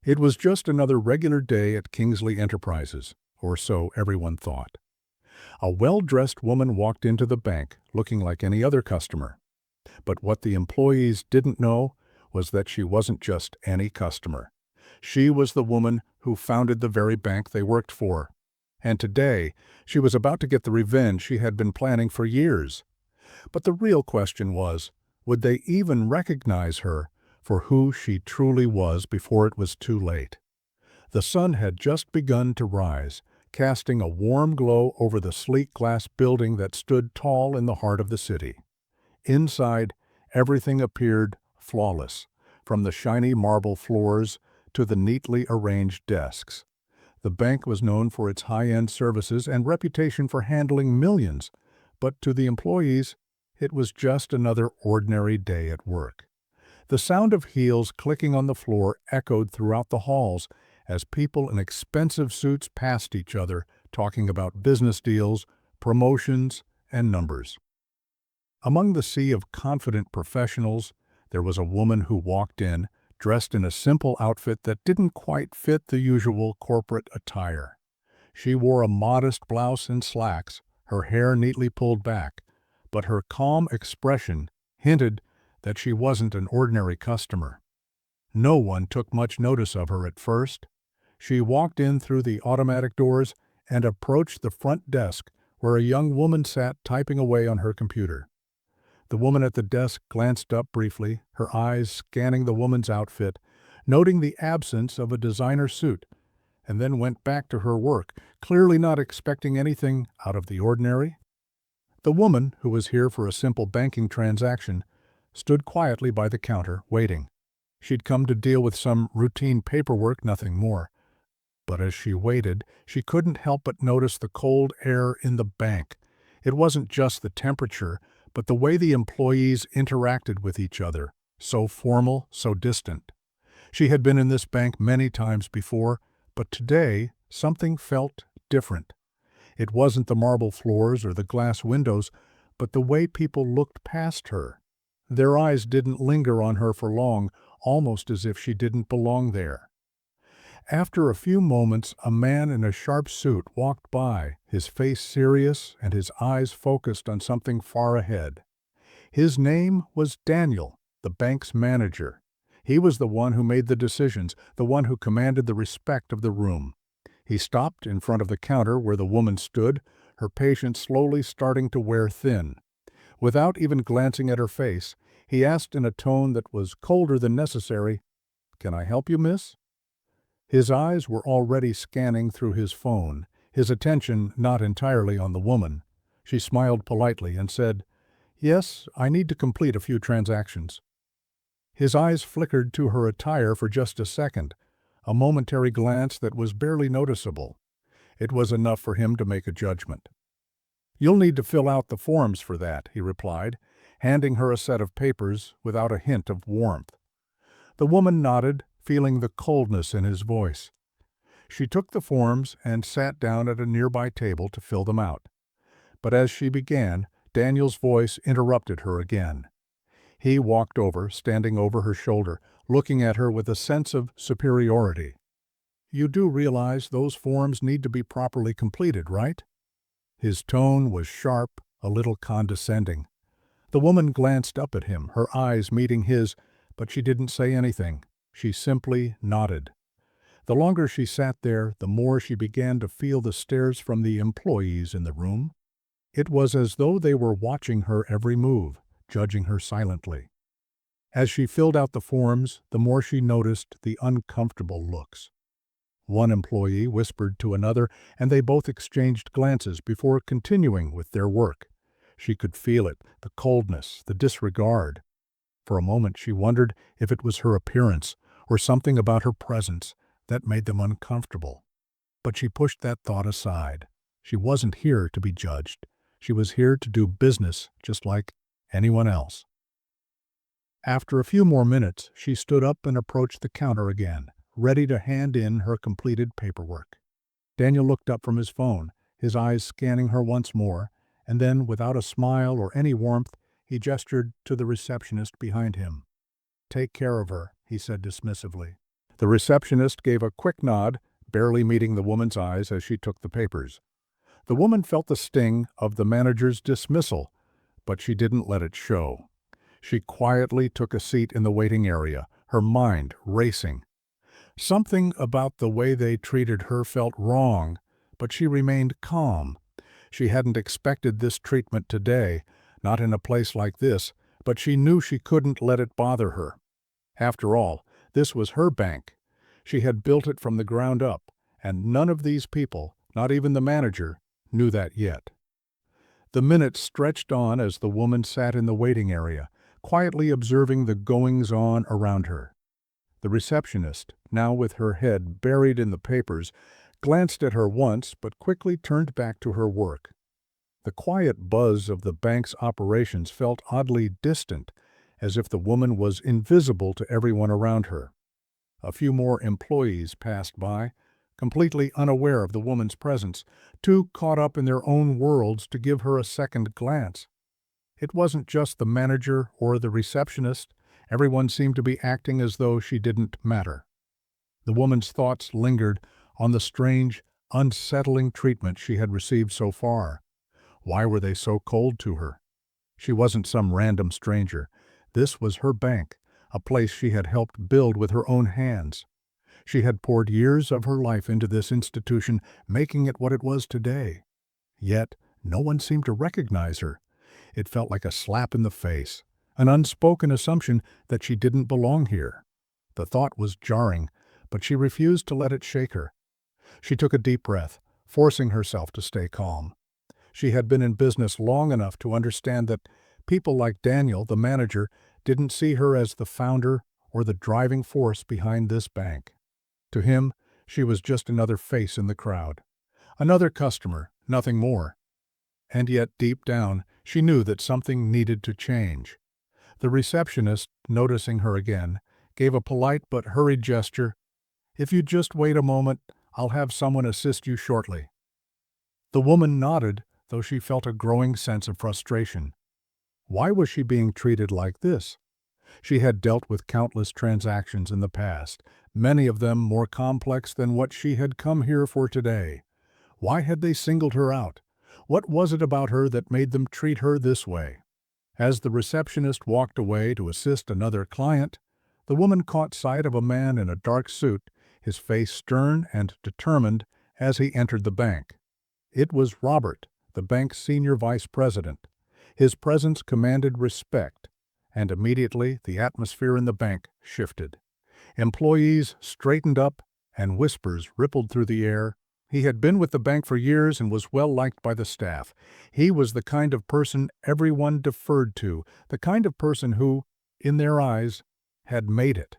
It was just another regular day at Kingsley Enterprises, or so everyone thought. A well-dressed woman walked into the bank, looking like any other customer. But what the employees didn't know was that she wasn't just any customer. She was the woman who founded the very bank they worked for. And today, she was about to get the revenge she had been planning for years. But the real question was, would they even recognize her for who she truly was before it was too late? The sun had just begun to rise, casting a warm glow over the sleek glass building that stood tall in the heart of the city. Inside, everything appeared flawless, from the shiny marble floors to the neatly arranged desks. The bank was known for its high-end services and reputation for handling millions, but to the employees, it was just another ordinary day at work. The sound of heels clicking on the floor echoed throughout the halls as people in expensive suits passed each other, talking about business deals, promotions, and numbers. Among the sea of confident professionals, there was a woman who walked in, dressed in a simple outfit that didn't quite fit the usual corporate attire. She wore a modest blouse and slacks, her hair neatly pulled back, but her calm expression hinted that she wasn't an ordinary customer. No one took much notice of her at first. She walked in through the automatic doors and approached the front desk where a young woman sat typing away on her computer. The woman at the desk glanced up briefly, her eyes scanning the woman's outfit, noting the absence of a designer suit, and then went back to her work, clearly not expecting anything out of the ordinary. The woman, who was here for a simple banking transaction, stood quietly by the counter, waiting. She'd come to deal with some routine paperwork, nothing more. But as she waited, she couldn't help but notice the cold air in the bank. It wasn't just the temperature, but the way the employees interacted with each other, so formal, so distant. She had been in this bank many times before, but today something felt different. It wasn't the marble floors or the glass windows, but the way people looked past her. Their eyes didn't linger on her for long, almost as if she didn't belong there. After a few moments, a man in a sharp suit walked by, his face serious and his eyes focused on something far ahead. His name was Daniel, the bank's manager. He was the one who made the decisions, the one who commanded the respect of the room. He stopped in front of the counter where the woman stood, her patience slowly starting to wear thin. Without even glancing at her face, he asked in a tone that was colder than necessary, "Can I help you, miss?" His eyes were already scanning through his phone, his attention not entirely on the woman. She smiled politely and said, "Yes, I need to complete a few transactions." His eyes flickered to her attire for just a second, a momentary glance that was barely noticeable. It was enough for him to make a judgment. "You'll need to fill out the forms for that," he replied, handing her a set of papers without a hint of warmth. The woman nodded, feeling the coldness in his voice. She took the forms and sat down at a nearby table to fill them out. But as she began, Daniel's voice interrupted her again. He walked over, standing over her shoulder, looking at her with a sense of superiority. "You do realize those forms need to be properly completed, right?" His tone was sharp, a little condescending. The woman glanced up at him, her eyes meeting his, but she didn't say anything. She simply nodded. The longer she sat there, the more she began to feel the stares from the employees in the room. It was as though they were watching her every move, judging her silently. As she filled out the forms, the more she noticed the uncomfortable looks. One employee whispered to another, and they both exchanged glances before continuing with their work. She could feel it, the coldness, the disregard. For a moment she wondered if it was her appearance or something about her presence that made them uncomfortable. But she pushed that thought aside. She wasn't here to be judged. She was here to do business just like anyone else. After a few more minutes, she stood up and approached the counter again, ready to hand in her completed paperwork. Daniel looked up from his phone, his eyes scanning her once more, and then, without a smile or any warmth, he gestured to the receptionist behind him. "Take care of her," he said dismissively. The receptionist gave a quick nod, barely meeting the woman's eyes as she took the papers. The woman felt the sting of the manager's dismissal, but she didn't let it show. She quietly took a seat in the waiting area, her mind racing. Something about the way they treated her felt wrong, but she remained calm. She hadn't expected this treatment today, not in a place like this, but she knew she couldn't let it bother her. After all, this was her bank. She had built it from the ground up, and none of these people, not even the manager, knew that yet. The minutes stretched on as the woman sat in the waiting area, quietly observing the goings-on around her. The receptionist, now with her head buried in the papers, glanced at her once but quickly turned back to her work. The quiet buzz of the bank's operations felt oddly distant, as if the woman was invisible to everyone around her. A few more employees passed by, completely unaware of the woman's presence, too caught up in their own worlds to give her a second glance. It wasn't just the manager or the receptionist. Everyone seemed to be acting as though she didn't matter. The woman's thoughts lingered on the strange, unsettling treatment she had received so far. Why were they so cold to her? She wasn't some random stranger. This was her bank, a place she had helped build with her own hands. She had poured years of her life into this institution, making it what it was today. Yet, no one seemed to recognize her. It felt like a slap in the face, an unspoken assumption that she didn't belong here. The thought was jarring, but she refused to let it shake her. She took a deep breath, forcing herself to stay calm. She had been in business long enough to understand that people like Daniel, the manager, didn't see her as the founder or the driving force behind this bank. To him, she was just another face in the crowd. Another customer, nothing more. And yet, deep down, she knew that something needed to change. The receptionist, noticing her again, gave a polite but hurried gesture. "If you'd just wait a moment, I'll have someone assist you shortly." The woman nodded, though she felt a growing sense of frustration. Why was she being treated like this? She had dealt with countless transactions in the past, many of them more complex than what she had come here for today. Why had they singled her out? What was it about her that made them treat her this way? As the receptionist walked away to assist another client, the woman caught sight of a man in a dark suit, his face stern and determined, as he entered the bank. It was Robert, the bank's senior vice president. His presence commanded respect, and immediately the atmosphere in the bank shifted. Employees straightened up, and whispers rippled through the air. He had been with the bank for years and was well liked by the staff. He was the kind of person everyone deferred to, the kind of person who, in their eyes, had made it.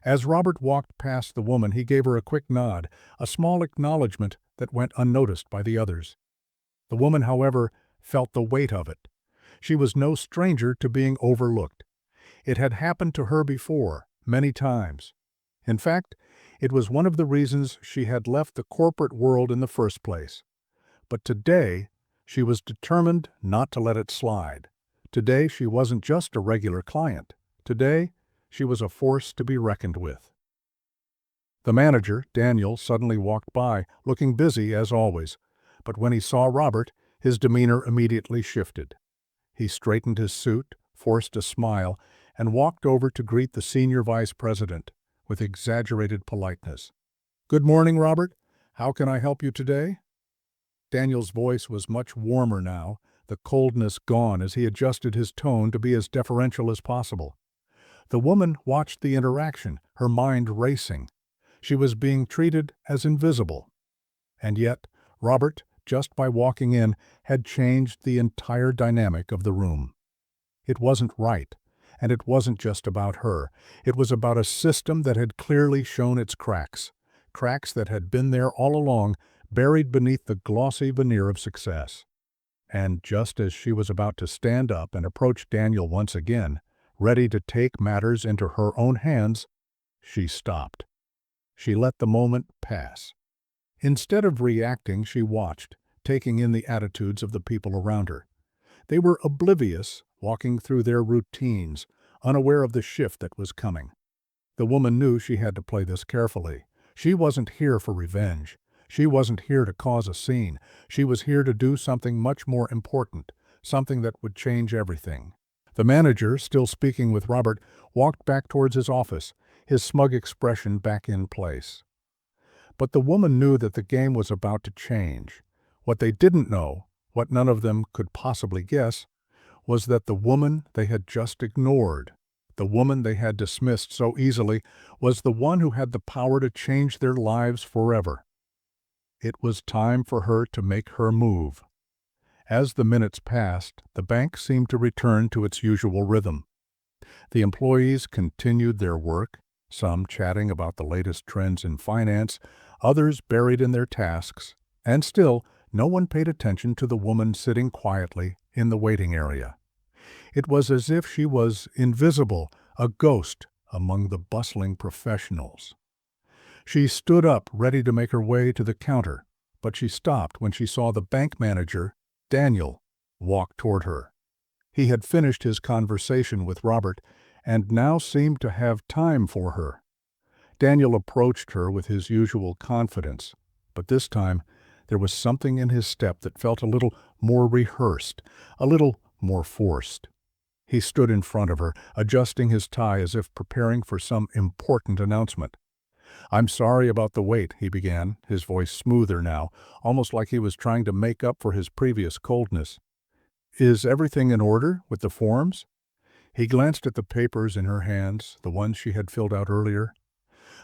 As Robert walked past the woman, he gave her a quick nod, a small acknowledgement that went unnoticed by the others. The woman, however, felt the weight of it. She was no stranger to being overlooked. It had happened to her before, many times. In fact, it was one of the reasons she had left the corporate world in the first place. But today, she was determined not to let it slide. Today, she wasn't just a regular client. Today, she was a force to be reckoned with. The manager, Daniel, suddenly walked by, looking busy as always. But when he saw Robert, his demeanor immediately shifted. He straightened his suit, forced a smile, and walked over to greet the senior vice president with exaggerated politeness. "Good morning, Robert. How can I help you today?" Daniel's voice was much warmer now, the coldness gone as he adjusted his tone to be as deferential as possible. The woman watched the interaction, her mind racing. She was being treated as invisible. And yet, Robert, just by walking in, had changed the entire dynamic of the room. It wasn't right, and it wasn't just about her. It was about a system that had clearly shown its cracks, cracks that had been there all along, buried beneath the glossy veneer of success. And just as she was about to stand up and approach Daniel once again, ready to take matters into her own hands, she stopped. She let the moment pass. Instead of reacting, she watched, taking in the attitudes of the people around her. They were oblivious, walking through their routines, unaware of the shift that was coming. The woman knew she had to play this carefully. She wasn't here for revenge. She wasn't here to cause a scene. She was here to do something much more important, something that would change everything. The manager, still speaking with Robert, walked back towards his office, his smug expression back in place. But the woman knew that the game was about to change. What they didn't know, what none of them could possibly guess, was that the woman they had just ignored, the woman they had dismissed so easily, was the one who had the power to change their lives forever. It was time for her to make her move. As the minutes passed, the bank seemed to return to its usual rhythm. The employees continued their work, some chatting about the latest trends in finance, others buried in their tasks, and still no one paid attention to the woman sitting quietly in the waiting area. It was as if she was invisible, a ghost among the bustling professionals. She stood up, ready to make her way to the counter, but she stopped when she saw the bank manager, Daniel, walk toward her. He had finished his conversation with Robert and now seemed to have time for her. Daniel approached her with his usual confidence, but this time there was something in his step that felt a little more rehearsed, a little more forced. He stood in front of her, adjusting his tie as if preparing for some important announcement. "I'm sorry about the wait," he began, his voice smoother now, almost like he was trying to make up for his previous coldness. "Is everything in order with the forms?" He glanced at the papers in her hands, the ones she had filled out earlier.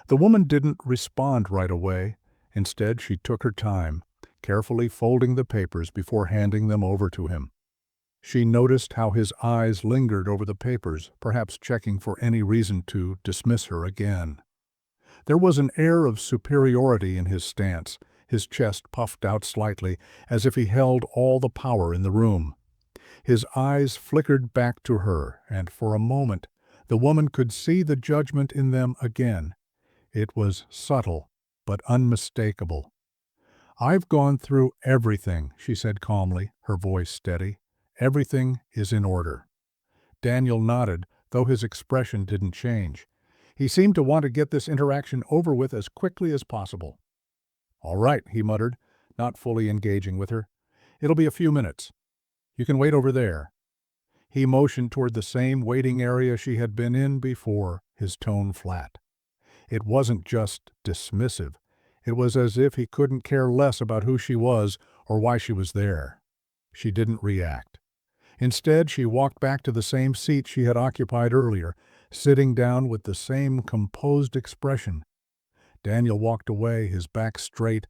The woman didn't respond right away. Instead, she took her time, carefully folding the papers before handing them over to him. She noticed how his eyes lingered over the papers, perhaps checking for any reason to dismiss her again. There was an air of superiority in his stance, his chest puffed out slightly, as if he held all the power in the room. His eyes flickered back to her, and for a moment the woman could see the judgment in them again. It was subtle, but unmistakable. "I've gone through everything," she said calmly, her voice steady. "Everything is in order." Daniel nodded, though his expression didn't change. He seemed to want to get this interaction over with as quickly as possible. "All right," he muttered, not fully engaging with her. "It'll be a few minutes. You can wait over there." He motioned toward the same waiting area she had been in before, his tone flat. It wasn't just dismissive. It was as if he couldn't care less about who she was or why she was there. She didn't react. Instead, she walked back to the same seat she had occupied earlier, sitting down with the same composed expression. Daniel walked away, his back straight,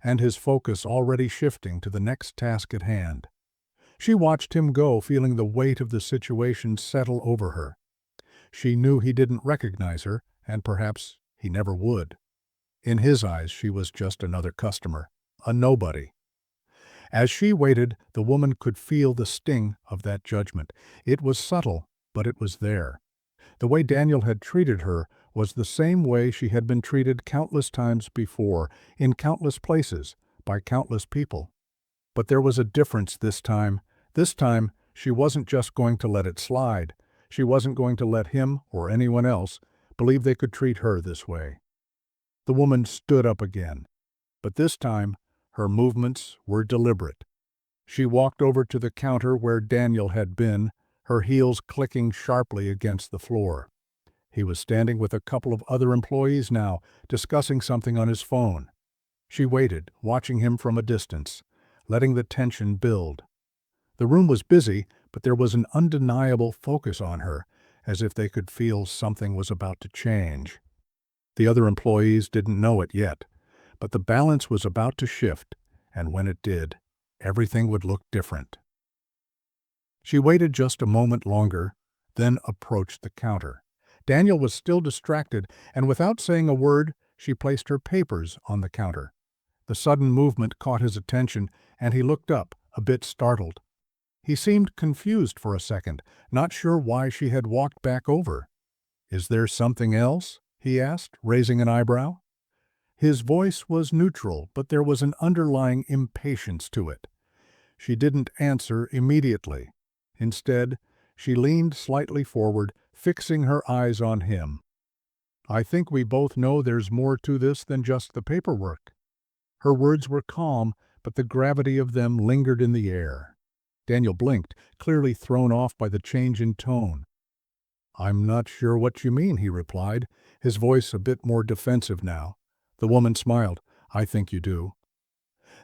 and his focus already shifting to the next task at hand. She watched him go, feeling the weight of the situation settle over her. She knew he didn't recognize her, and perhaps he never would. In his eyes, she was just another customer, a nobody. As she waited, the woman could feel the sting of that judgment. It was subtle, but it was there. The way Daniel had treated her was the same way she had been treated countless times before, in countless places, by countless people. But there was a difference this time. This time, she wasn't just going to let it slide. She wasn't going to let him, or anyone else, believe they could treat her this way. The woman stood up again, but this time, her movements were deliberate. She walked over to the counter where Daniel had been, her heels clicking sharply against the floor. He was standing with a couple of other employees now, discussing something on his phone. She waited, watching him from a distance, letting the tension build. The room was busy, but there was an undeniable focus on her, as if they could feel something was about to change. The other employees didn't know it yet, but the balance was about to shift, and when it did, everything would look different. She waited just a moment longer, then approached the counter. Daniel was still distracted, and without saying a word, she placed her papers on the counter. The sudden movement caught his attention, and he looked up, a bit startled. He seemed confused for a second, not sure why she had walked back over. "Is there something else?" he asked, raising an eyebrow. His voice was neutral, but there was an underlying impatience to it. She didn't answer immediately. Instead, she leaned slightly forward, fixing her eyes on him. I think we both know there's more to this than just the paperwork." Her words were calm, but the gravity of them lingered in the air. Daniel blinked, clearly thrown off by the change in tone. "I'm not sure what you mean," he replied, his voice a bit more defensive now. The woman smiled. "I think you do."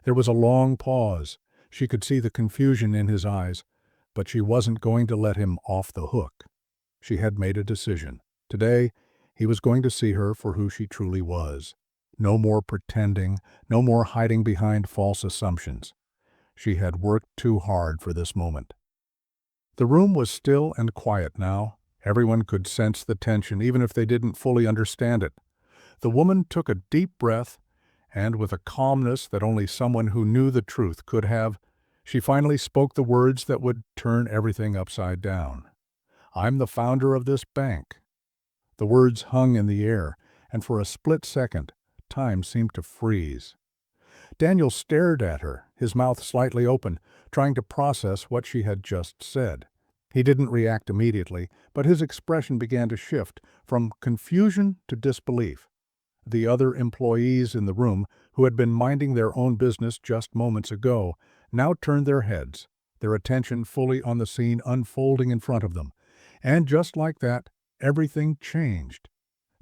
There was a long pause. She could see the confusion in his eyes, but she wasn't going to let him off the hook. She had made a decision. Today, he was going to see her for who she truly was. No more pretending, no more hiding behind false assumptions. She had worked too hard for this moment. The room was still and quiet now. Everyone could sense the tension, even if they didn't fully understand it. The woman took a deep breath, and with a calmness that only someone who knew the truth could have, she finally spoke the words that would turn everything upside down. "I'm the founder of this bank." The words hung in the air, and for a split second, time seemed to freeze. Daniel stared at her, his mouth slightly open, trying to process what she had just said. He didn't react immediately, but his expression began to shift from confusion to disbelief. The other employees in the room, who had been minding their own business just moments ago, now turned their heads, their attention fully on the scene unfolding in front of them. And just like that, everything changed.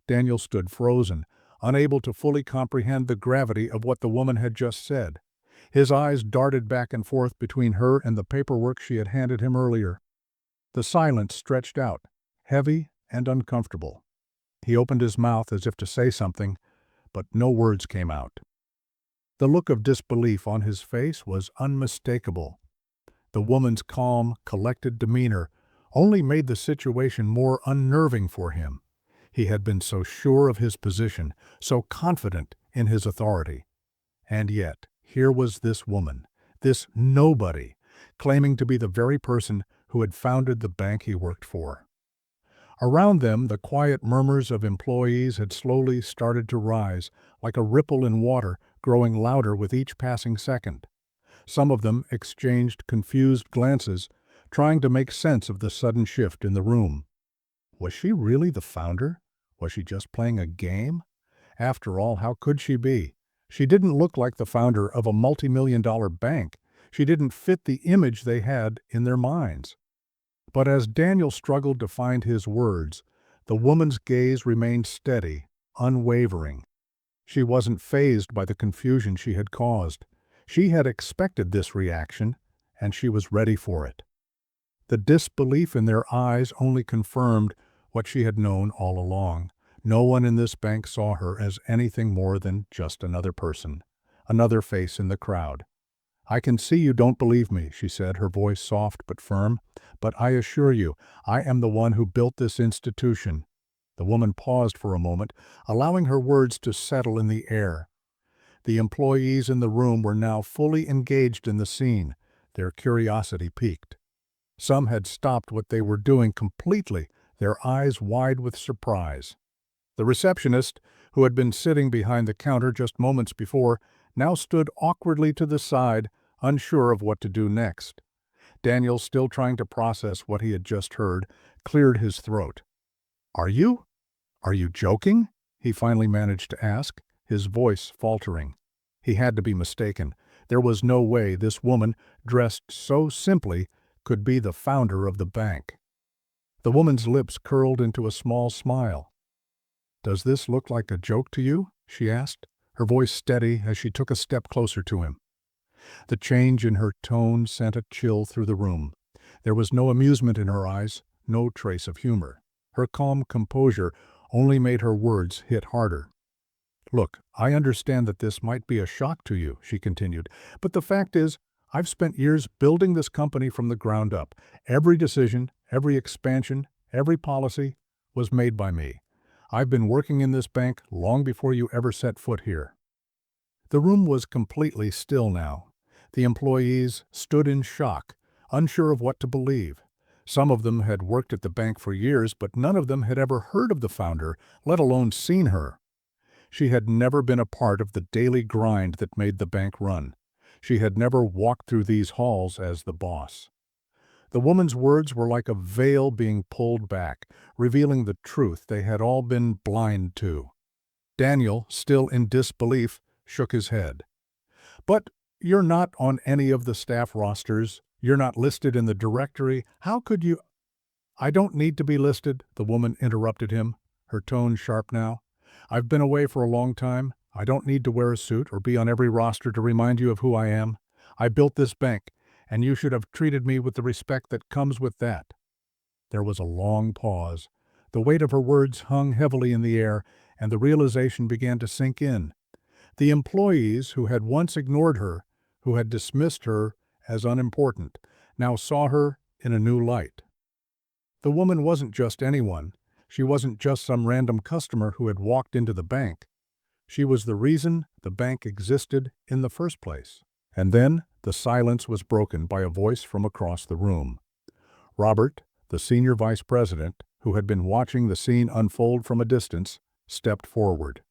Daniel stood frozen, unable to fully comprehend the gravity of what the woman had just said. His eyes darted back and forth between her and the paperwork she had handed him earlier. The silence stretched out, heavy and uncomfortable. He opened his mouth as if to say something, but no words came out. The look of disbelief on his face was unmistakable. The woman's calm, collected demeanor only made the situation more unnerving for him. He had been so sure of his position, so confident in his authority. And yet, here was this woman, this nobody, claiming to be the very person who had founded the bank he worked for. Around them, the quiet murmurs of employees had slowly started to rise, like a ripple in water, growing louder with each passing second. Some of them exchanged confused glances, trying to make sense of the sudden shift in the room. Was she really the founder? Was she just playing a game? After all, how could she be? She didn't look like the founder of a multi-million-dollar bank. She didn't fit the image they had in their minds. But as Daniel struggled to find his words, the woman's gaze remained steady, unwavering. She wasn't fazed by the confusion she had caused. She had expected this reaction, and she was ready for it. The disbelief in their eyes only confirmed what she had known all along. No one in this bank saw her as anything more than just another person, another face in the crowd. "I can see you don't believe me," she said, her voice soft but firm, "but I assure you, I am the one who built this institution." The woman paused for a moment, allowing her words to settle in the air. The employees in the room were now fully engaged in the scene, their curiosity piqued. Some had stopped what they were doing completely, their eyes wide with surprise. The receptionist, who had been sitting behind the counter just moments before, now stood awkwardly to the side, unsure of what to do next. Daniel, still trying to process what he had just heard, cleared his throat. Are you joking?" he finally managed to ask, his voice faltering. He had to be mistaken. There was no way this woman, dressed so simply, could be the founder of the bank. The woman's lips curled into a small smile. "Does this look like a joke to you?" she asked, her voice steady as she took a step closer to him. The change in her tone sent a chill through the room. There was no amusement in her eyes, no trace of humor. Her calm composure only made her words hit harder. "Look, I understand that this might be a shock to you," she continued, "but the fact is, I've spent years building this company from the ground up. Every decision, every expansion, every policy was made by me. I've been working in this bank long before you ever set foot here." The room was completely still now. The employees stood in shock, unsure of what to believe. Some of them had worked at the bank for years, but none of them had ever heard of the founder, let alone seen her. She had never been a part of the daily grind that made the bank run. She had never walked through these halls as the boss. The woman's words were like a veil being pulled back, revealing the truth they had all been blind to. Daniel, still in disbelief, shook his head. "But you're not on any of the staff rosters. You're not listed in the directory. How could you—" "I don't need to be listed," the woman interrupted him, her tone sharp now. "I've been away for a long time. I don't need to wear a suit or be on every roster to remind you of who I am. I built this bank, and you should have treated me with the respect that comes with that." There was a long pause. The weight of her words hung heavily in the air, and the realization began to sink in. The employees who had once ignored her, who had dismissed her as unimportant, now saw her in a new light. The woman wasn't just anyone. She wasn't just some random customer who had walked into the bank. She was the reason the bank existed in the first place. And then the silence was broken by a voice from across the room. Robert, the senior vice president, who had been watching the scene unfold from a distance, stepped forward.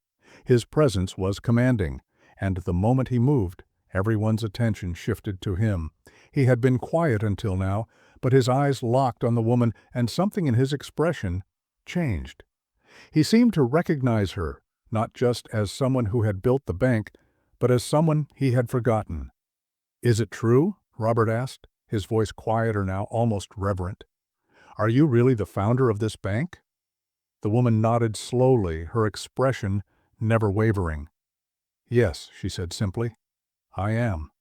His presence was commanding, and the moment he moved, everyone's attention shifted to him. He had been quiet until now, but his eyes locked on the woman, and something in his expression changed. He seemed to recognize her, not just as someone who had built the bank, but as someone he had forgotten. "Is it true?" Robert asked, his voice quieter now, almost reverent. "Are you really the founder of this bank?" The woman nodded slowly, her expression never wavering. "Yes," she said simply, "I am."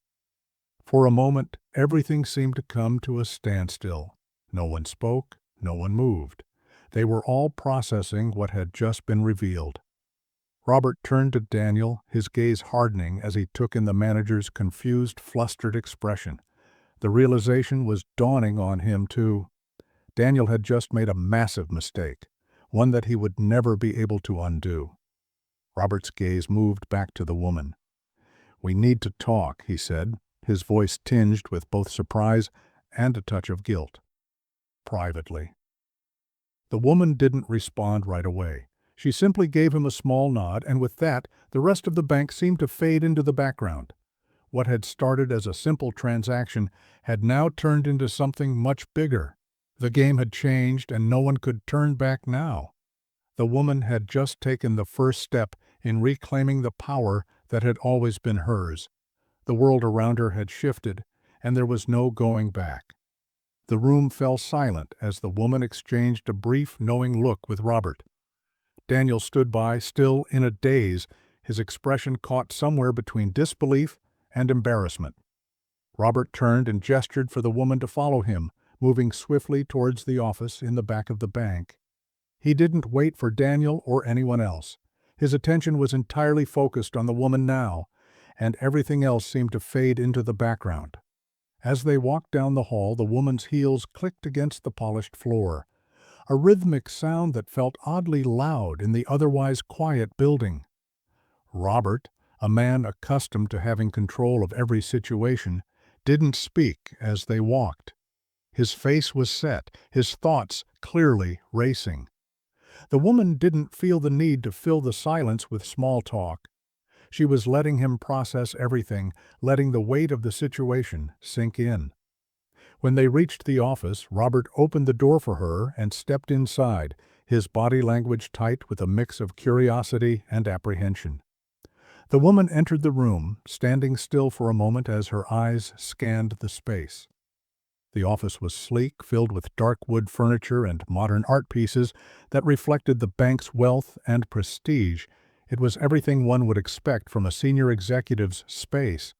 For a moment, everything seemed to come to a standstill. No one spoke, no one moved. They were all processing what had just been revealed. Robert turned to Daniel, his gaze hardening as he took in the manager's confused, flustered expression. The realization was dawning on him, too. Daniel had just made a massive mistake, one that he would never be able to undo. Robert's gaze moved back to the woman. "We need to talk," he said, his voice tinged with both surprise and a touch of guilt. "Privately." The woman didn't respond right away. She simply gave him a small nod, and with that, the rest of the bank seemed to fade into the background. What had started as a simple transaction had now turned into something much bigger. The game had changed, and no one could turn back now. The woman had just taken the first step in reclaiming the power that had always been hers. The world around her had shifted, and there was no going back. The room fell silent as the woman exchanged a brief, knowing look with Robert. Daniel stood by, still in a daze, his expression caught somewhere between disbelief and embarrassment. Robert turned and gestured for the woman to follow him, moving swiftly towards the office in the back of the bank. He didn't wait for Daniel or anyone else. His attention was entirely focused on the woman now, and everything else seemed to fade into the background. As they walked down the hall, the woman's heels clicked against the polished floor, a rhythmic sound that felt oddly loud in the otherwise quiet building. Robert, a man accustomed to having control of every situation, didn't speak as they walked. His face was set, his thoughts clearly racing. The woman didn't feel the need to fill the silence with small talk. She was letting him process everything, letting the weight of the situation sink in. When they reached the office, Robert opened the door for her and stepped inside, his body language tight with a mix of curiosity and apprehension. The woman entered the room, standing still for a moment as her eyes scanned the space. The office was sleek, filled with dark wood furniture and modern art pieces that reflected the bank's wealth and prestige. It was everything one would expect from a senior executive's space.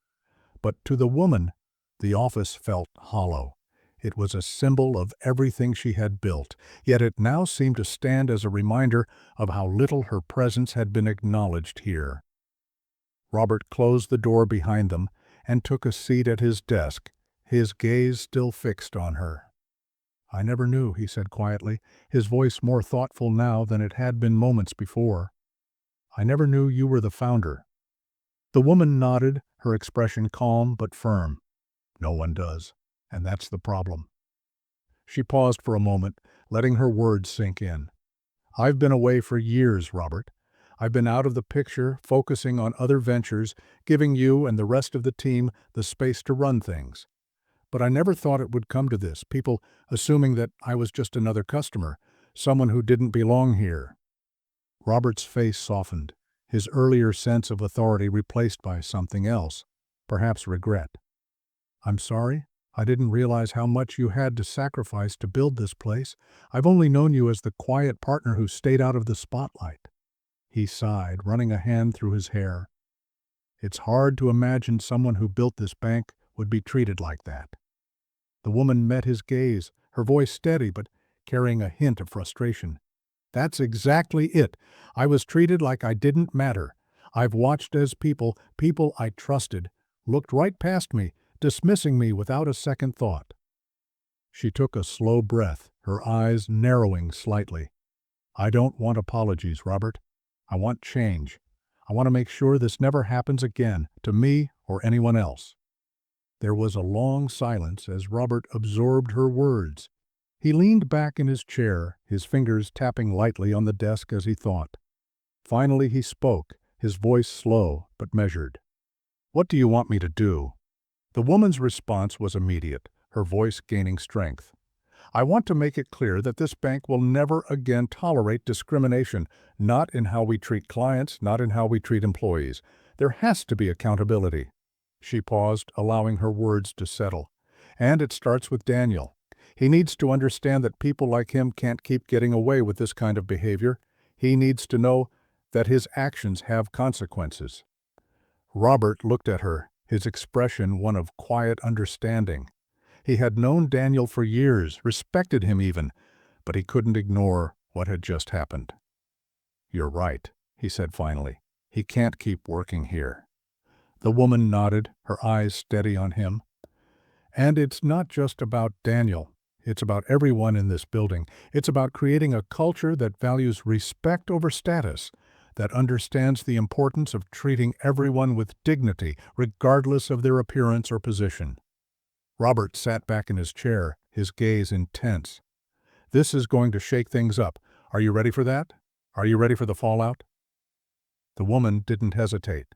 But to the woman, the office felt hollow. It was a symbol of everything she had built, yet it now seemed to stand as a reminder of how little her presence had been acknowledged here. Robert closed the door behind them and took a seat at his desk, his gaze still fixed on her. "I never knew," he said quietly, his voice more thoughtful now than it had been moments before. "I never knew you were the founder." The woman nodded, her expression calm but firm. "No one does, and that's the problem." She paused for a moment, letting her words sink in. "I've been away for years, Robert. I've been out of the picture, focusing on other ventures, giving you and the rest of the team the space to run things. But I never thought it would come to this, people assuming that I was just another customer, someone who didn't belong here." Robert's face softened, his earlier sense of authority replaced by something else, perhaps regret. "I'm sorry. I didn't realize how much you had to sacrifice to build this place. I've only known you as the quiet partner who stayed out of the spotlight." He sighed, running a hand through his hair. "It's hard to imagine someone who built this bank would be treated like that." The woman met his gaze, her voice steady but carrying a hint of frustration. "That's exactly it. I was treated like I didn't matter. I've watched as people I trusted, looked right past me, dismissing me without a second thought." She took a slow breath, her eyes narrowing slightly. "I don't want apologies, Robert. I want change. I want to make sure this never happens again, to me or anyone else." There was a long silence as Robert absorbed her words. He leaned back in his chair, his fingers tapping lightly on the desk as he thought. Finally he spoke, his voice slow but measured. "What do you want me to do?" The woman's response was immediate, her voice gaining strength. "I want to make it clear that this bank will never again tolerate discrimination, not in how we treat clients, not in how we treat employees. There has to be accountability." She paused, allowing her words to settle. "And it starts with Daniel. He needs to understand that people like him can't keep getting away with this kind of behavior. He needs to know that his actions have consequences." Robert looked at her, his expression one of quiet understanding. He had known Daniel for years, respected him even, but he couldn't ignore what had just happened. "You're right," he said finally. "He can't keep working here." The woman nodded, her eyes steady on him. "And it's not just about Daniel. It's about everyone in this building. It's about creating a culture that values respect over status, that understands the importance of treating everyone with dignity, regardless of their appearance or position." Robert sat back in his chair, his gaze intense. "This is going to shake things up. Are you ready for that? Are you ready for the fallout?" The woman didn't hesitate.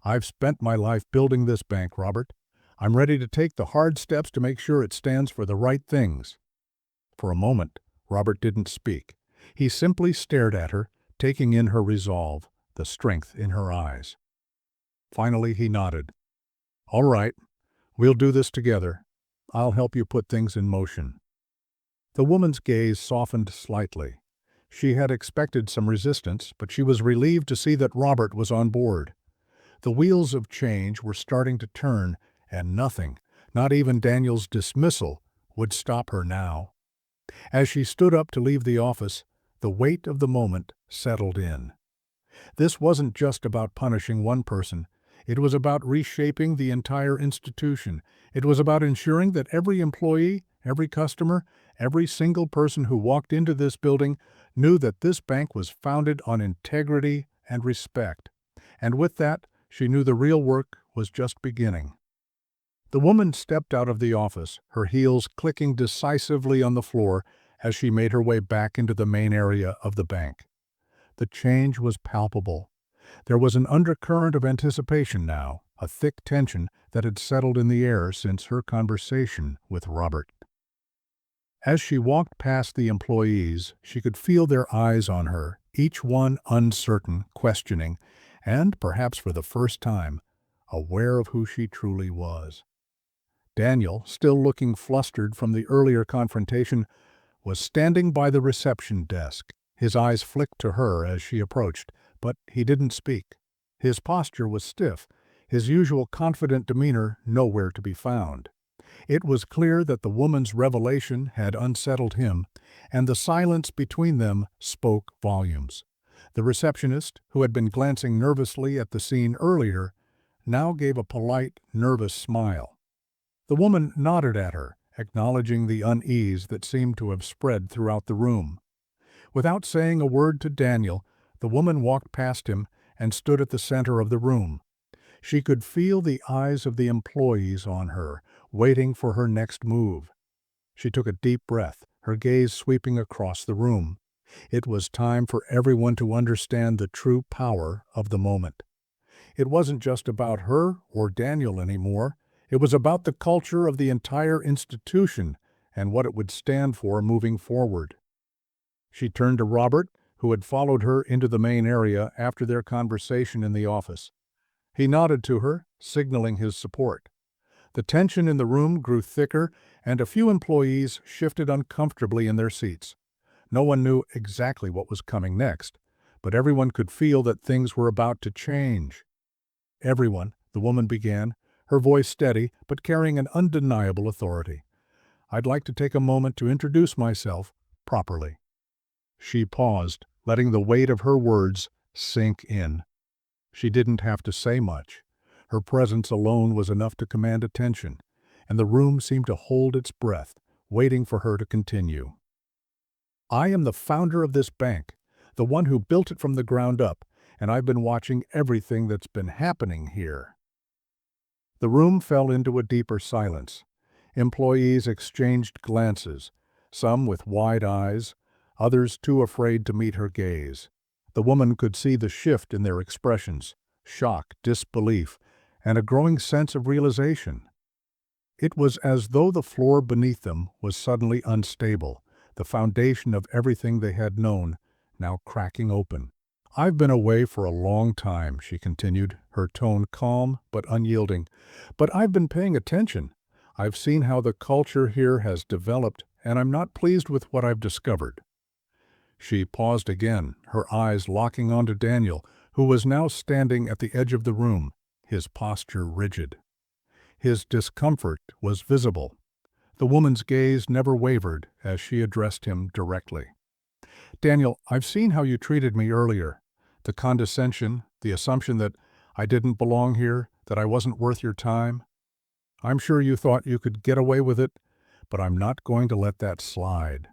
"I've spent my life building this bank, Robert. I'm ready to take the hard steps to make sure it stands for the right things." For a moment, Robert didn't speak. He simply stared at her, taking in her resolve, the strength in her eyes. Finally he nodded. "All right. We'll do this together. I'll help you put things in motion." The woman's gaze softened slightly. She had expected some resistance, but she was relieved to see that Robert was on board. The wheels of change were starting to turn, and nothing, not even Daniel's dismissal, would stop her now. As she stood up to leave the office, the weight of the moment settled in. This wasn't just about punishing one person. It was about reshaping the entire institution. It was about ensuring that every employee, every customer, every single person who walked into this building knew that this bank was founded on integrity and respect. And with that, she knew the real work was just beginning. The woman stepped out of the office, her heels clicking decisively on the floor as she made her way back into the main area of the bank. The change was palpable. There was an undercurrent of anticipation now, a thick tension that had settled in the air since her conversation with Robert. As she walked past the employees, she could feel their eyes on her, each one uncertain, questioning, and, perhaps for the first time, aware of who she truly was. Daniel, still looking flustered from the earlier confrontation, was standing by the reception desk. His eyes flicked to her as she approached, but he didn't speak. His posture was stiff, his usual confident demeanor nowhere to be found. It was clear that the woman's revelation had unsettled him, and the silence between them spoke volumes. The receptionist, who had been glancing nervously at the scene earlier, now gave a polite, nervous smile. The woman nodded at her, acknowledging the unease that seemed to have spread throughout the room. Without saying a word to Daniel, the woman walked past him and stood at the center of the room. She could feel the eyes of the employees on her, waiting for her next move. She took a deep breath, her gaze sweeping across the room. It was time for everyone to understand the true power of the moment. It wasn't just about her or Daniel anymore. It was about the culture of the entire institution and what it would stand for moving forward. She turned to Robert, who had followed her into the main area after their conversation in the office. He nodded to her, signaling his support. The tension in the room grew thicker, and a few employees shifted uncomfortably in their seats. No one knew exactly what was coming next, but everyone could feel that things were about to change. "Everyone," the woman began, her voice steady but carrying an undeniable authority. "I'd like to take a moment to introduce myself properly." She paused, letting the weight of her words sink in. She didn't have to say much. Her presence alone was enough to command attention, and the room seemed to hold its breath, waiting for her to continue. "I am the founder of this bank, the one who built it from the ground up, and I've been watching everything that's been happening here." The room fell into a deeper silence. Employees exchanged glances, some with wide eyes, others too afraid to meet her gaze. The woman could see the shift in their expressions: shock, disbelief, and a growing sense of realization. It was as though the floor beneath them was suddenly unstable, the foundation of everything they had known now cracking open. "I've been away for a long time," she continued, her tone calm but unyielding, "but I've been paying attention. I've seen how the culture here has developed, and I'm not pleased with what I've discovered." She paused again, her eyes locking onto Daniel, who was now standing at the edge of the room, his posture rigid. His discomfort was visible. The woman's gaze never wavered as she addressed him directly. "Daniel, I've seen how you treated me earlier. The condescension, the assumption that I didn't belong here, that I wasn't worth your time. I'm sure you thought you could get away with it, but I'm not going to let that slide."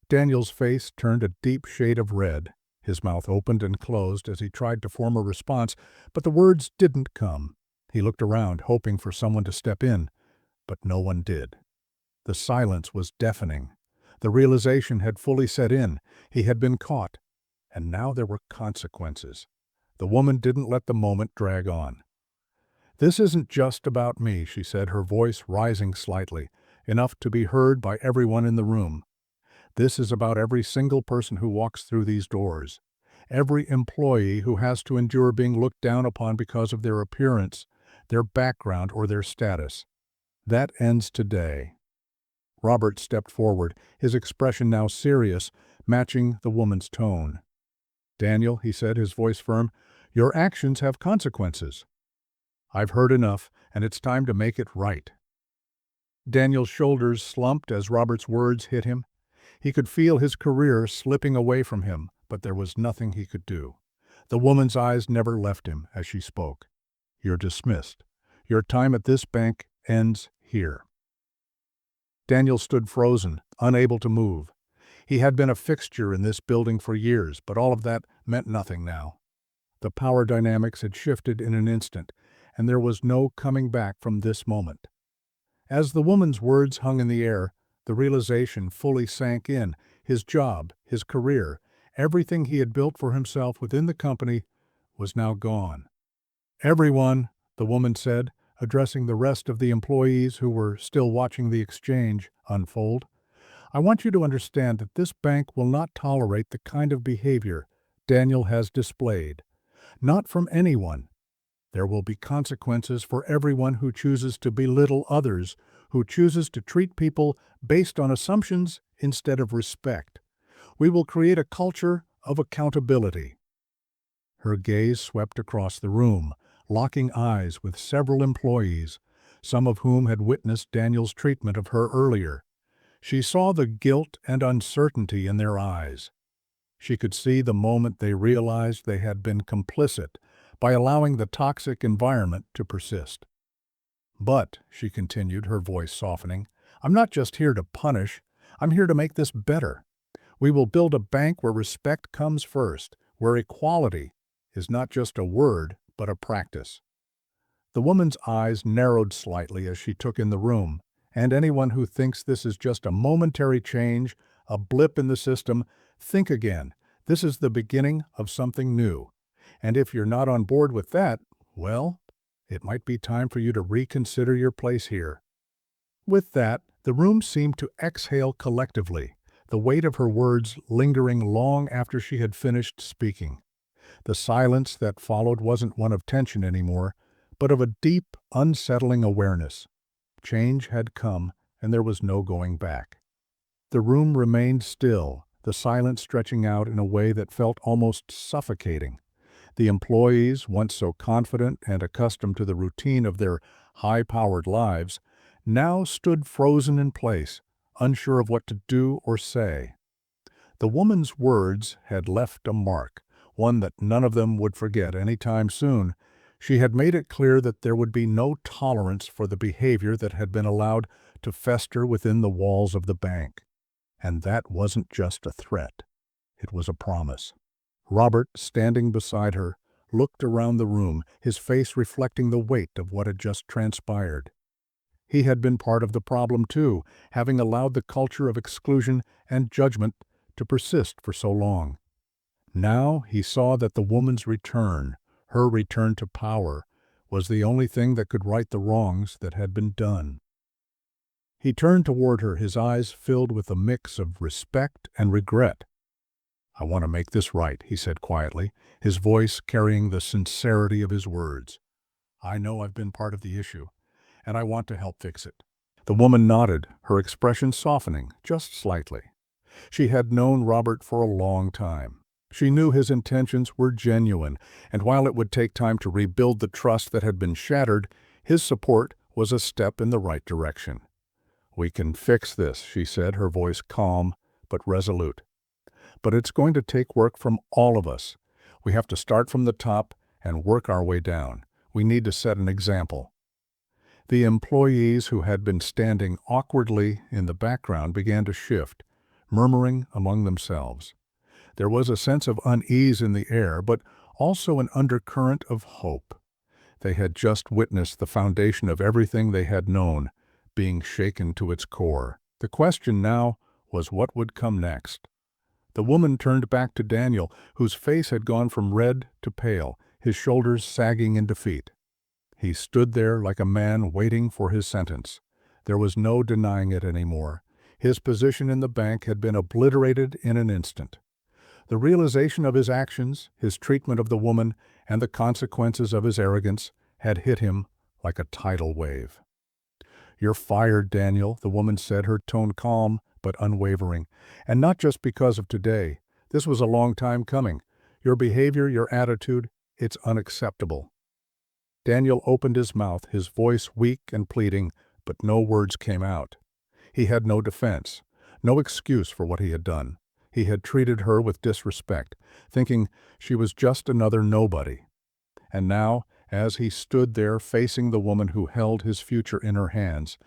Daniel's face turned a deep shade of red. His mouth opened and closed as he tried to form a response, but the words didn't come. He looked around, hoping for someone to step in, but no one did. The silence was deafening. The realization had fully set in. He had been caught, and now there were consequences. The woman didn't let the moment drag on. "This isn't just about me," she said, her voice rising slightly, enough to be heard by everyone in the room. "This is about every single person who walks through these doors, every employee who has to endure being looked down upon because of their appearance, their background, or their status. That ends today." Robert stepped forward, his expression now serious, matching the woman's tone. "Daniel," he said, his voice firm, "your actions have consequences. I've heard enough, and it's time to make it right." Daniel's shoulders slumped as Robert's words hit him. He could feel his career slipping away from him, but there was nothing he could do. The woman's eyes never left him as she spoke. "You're dismissed. Your time at this bank ends here." Daniel stood frozen, unable to move. He had been a fixture in this building for years, but all of that meant nothing now. The power dynamics had shifted in an instant, and there was no coming back from this moment. As the woman's words hung in the air, the realization fully sank in. His job, his career, everything he had built for himself within the company was now gone. "Everyone," the woman said, addressing the rest of the employees who were still watching the exchange unfold, "I want you to understand that this bank will not tolerate the kind of behavior Daniel has displayed. Not from anyone. There will be consequences for everyone who chooses to belittle others, who chooses to treat people based on assumptions instead of respect. We will create a culture of accountability." Her gaze swept across the room, locking eyes with several employees, some of whom had witnessed Daniel's treatment of her earlier. She saw the guilt and uncertainty in their eyes. She could see the moment they realized they had been complicit by allowing the toxic environment to persist. "But," she continued, her voice softening, "I'm not just here to punish. I'm here to make this better. We will build a bank where respect comes first, where equality is not just a word, but a practice." The woman's eyes narrowed slightly as she took in the room, and anyone who thinks this is just a momentary change, a blip in the system, think again. This is the beginning of something new. And if you're not on board with that, well, It might be time for you to reconsider your place here." With that, the room seemed to exhale collectively, the weight of her words lingering long after she had finished speaking. The silence that followed wasn't one of tension anymore, but of a deep, unsettling awareness. Change had come, and there was no going back. The room remained still, the silence stretching out in a way that felt almost suffocating. The employees, once so confident and accustomed to the routine of their high-powered lives, now stood frozen in place, unsure of what to do or say. The woman's words had left a mark, one that none of them would forget any time soon. She had made it clear that there would be no tolerance for the behavior that had been allowed to fester within the walls of the bank. And that wasn't just a threat. It was a promise. Robert, standing beside her, looked around the room, his face reflecting the weight of what had just transpired. He had been part of the problem too, having allowed the culture of exclusion and judgment to persist for so long. Now he saw that the woman's return, her return to power, was the only thing that could right the wrongs that had been done. He turned toward her, his eyes filled with a mix of respect and regret. "I want to make this right," he said quietly, his voice carrying the sincerity of his words. "I know I've been part of the issue, and I want to help fix it." The woman nodded, her expression softening, just slightly. She had known Robert for a long time. She knew his intentions were genuine, and while it would take time to rebuild the trust that had been shattered, his support was a step in the right direction. "We can fix this," she said, her voice calm but resolute. "But it's going to take work from all of us. We have to start from the top and work our way down. We need to set an example." The employees who had been standing awkwardly in the background began to shift, murmuring among themselves. There was a sense of unease in the air, but also an undercurrent of hope. They had just witnessed the foundation of everything they had known being shaken to its core. The question now was what would come next. The woman turned back to Daniel, whose face had gone from red to pale, his shoulders sagging in defeat. He stood there like a man waiting for his sentence. There was no denying it anymore. His position in the bank had been obliterated in an instant. The realization of his actions, his treatment of the woman, and the consequences of his arrogance had hit him like a tidal wave. "You're fired, Daniel," the woman said, her tone calm but unwavering. "And not just because of today. This was a long time coming. Your behavior, your attitude, it's unacceptable." Daniel opened his mouth, his voice weak and pleading, but no words came out. He had no defense, no excuse for what he had done. He had treated her with disrespect, thinking she was just another nobody. And now, as he stood there facing the woman who held his future in her hands,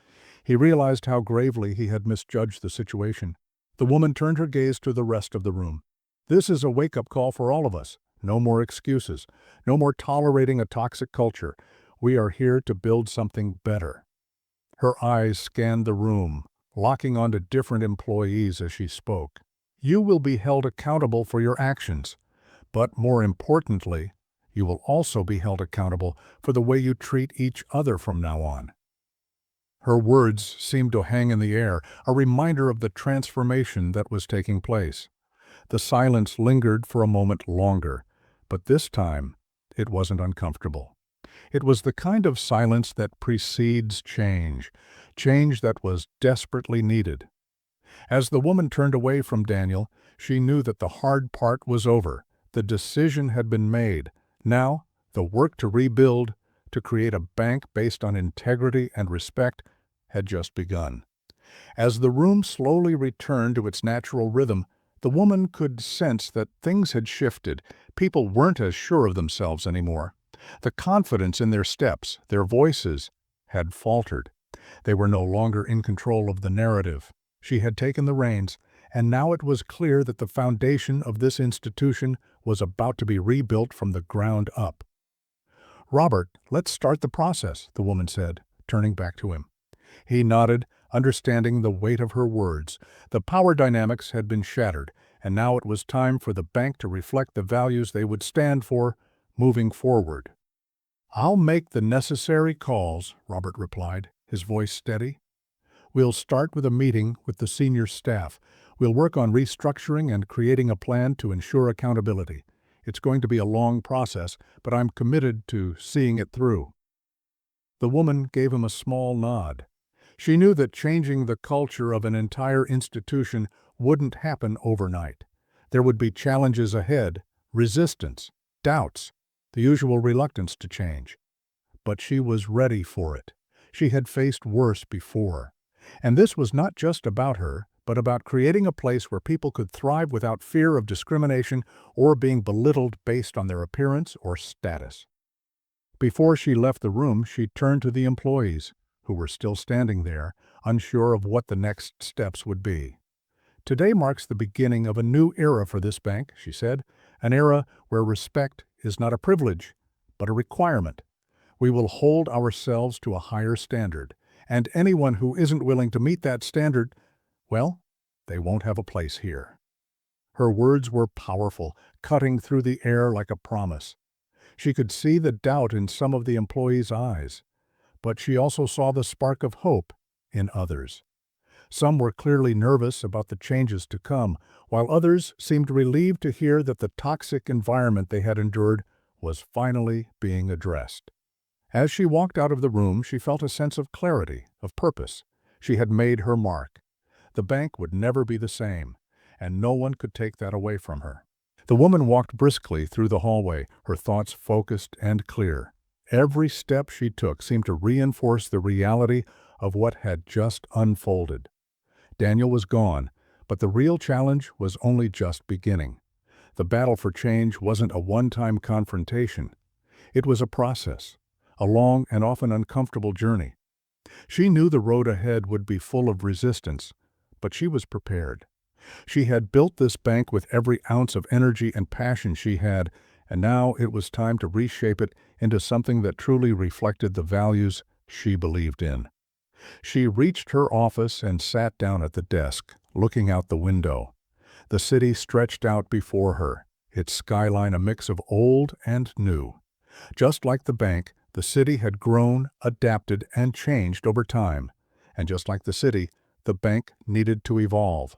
he realized how gravely he had misjudged the situation. The woman turned her gaze to the rest of the room. "This is a wake-up call for all of us. No more excuses. No more tolerating a toxic culture. We are here to build something better." Her eyes scanned the room, locking onto different employees as she spoke. "You will be held accountable for your actions, but more importantly, you will also be held accountable for the way you treat each other from now on." Her words seemed to hang in the air, a reminder of the transformation that was taking place. The silence lingered for a moment longer, but this time it wasn't uncomfortable. It was the kind of silence that precedes change, change that was desperately needed. As the woman turned away from Daniel, she knew that the hard part was over. The decision had been made. Now, the work to rebuild, to create a bank based on integrity and respect, had just begun. As the room slowly returned to its natural rhythm, the woman could sense that things had shifted. People weren't as sure of themselves anymore. The confidence in their steps, their voices, had faltered. They were no longer in control of the narrative. She had taken the reins, and now it was clear that the foundation of this institution was about to be rebuilt from the ground up. "Robert, let's start the process," the woman said, turning back to him. He nodded, understanding the weight of her words. The power dynamics had been shattered, and now it was time for the bank to reflect the values they would stand for moving forward. "I'll make the necessary calls," Robert replied, his voice steady. "We'll start with a meeting with the senior staff. We'll work on restructuring and creating a plan to ensure accountability. It's going to be a long process, but I'm committed to seeing it through." The woman gave him a small nod. She knew that changing the culture of an entire institution wouldn't happen overnight. There would be challenges ahead, resistance, doubts, the usual reluctance to change. But she was ready for it. She had faced worse before. And this was not just about her, but about creating a place where people could thrive without fear of discrimination or being belittled based on their appearance or status. Before she left the room, she turned to the employees, who were still standing there, unsure of what the next steps would be. "Today marks the beginning of a new era for this bank," she said, "an era where respect is not a privilege, but a requirement. We will hold ourselves to a higher standard, and anyone who isn't willing to meet that standard, well, they won't have a place here." Her words were powerful, cutting through the air like a promise. She could see the doubt in some of the employees' eyes, but she also saw the spark of hope in others. Some were clearly nervous about the changes to come, while others seemed relieved to hear that the toxic environment they had endured was finally being addressed. As she walked out of the room, she felt a sense of clarity, of purpose. She had made her mark. The bank would never be the same, and no one could take that away from her. The woman walked briskly through the hallway, her thoughts focused and clear. Every step she took seemed to reinforce the reality of what had just unfolded. Daniel was gone, but the real challenge was only just beginning. The battle for change wasn't a one-time confrontation. It was a process, a long and often uncomfortable journey. She knew the road ahead would be full of resistance, but she was prepared. She had built this bank with every ounce of energy and passion she had, and now it was time to reshape it into something that truly reflected the values she believed in. She reached her office and sat down at the desk, looking out the window. The city stretched out before her, its skyline a mix of old and new. Just like the bank, the city had grown, adapted, and changed over time. And just like the city, the bank needed to evolve.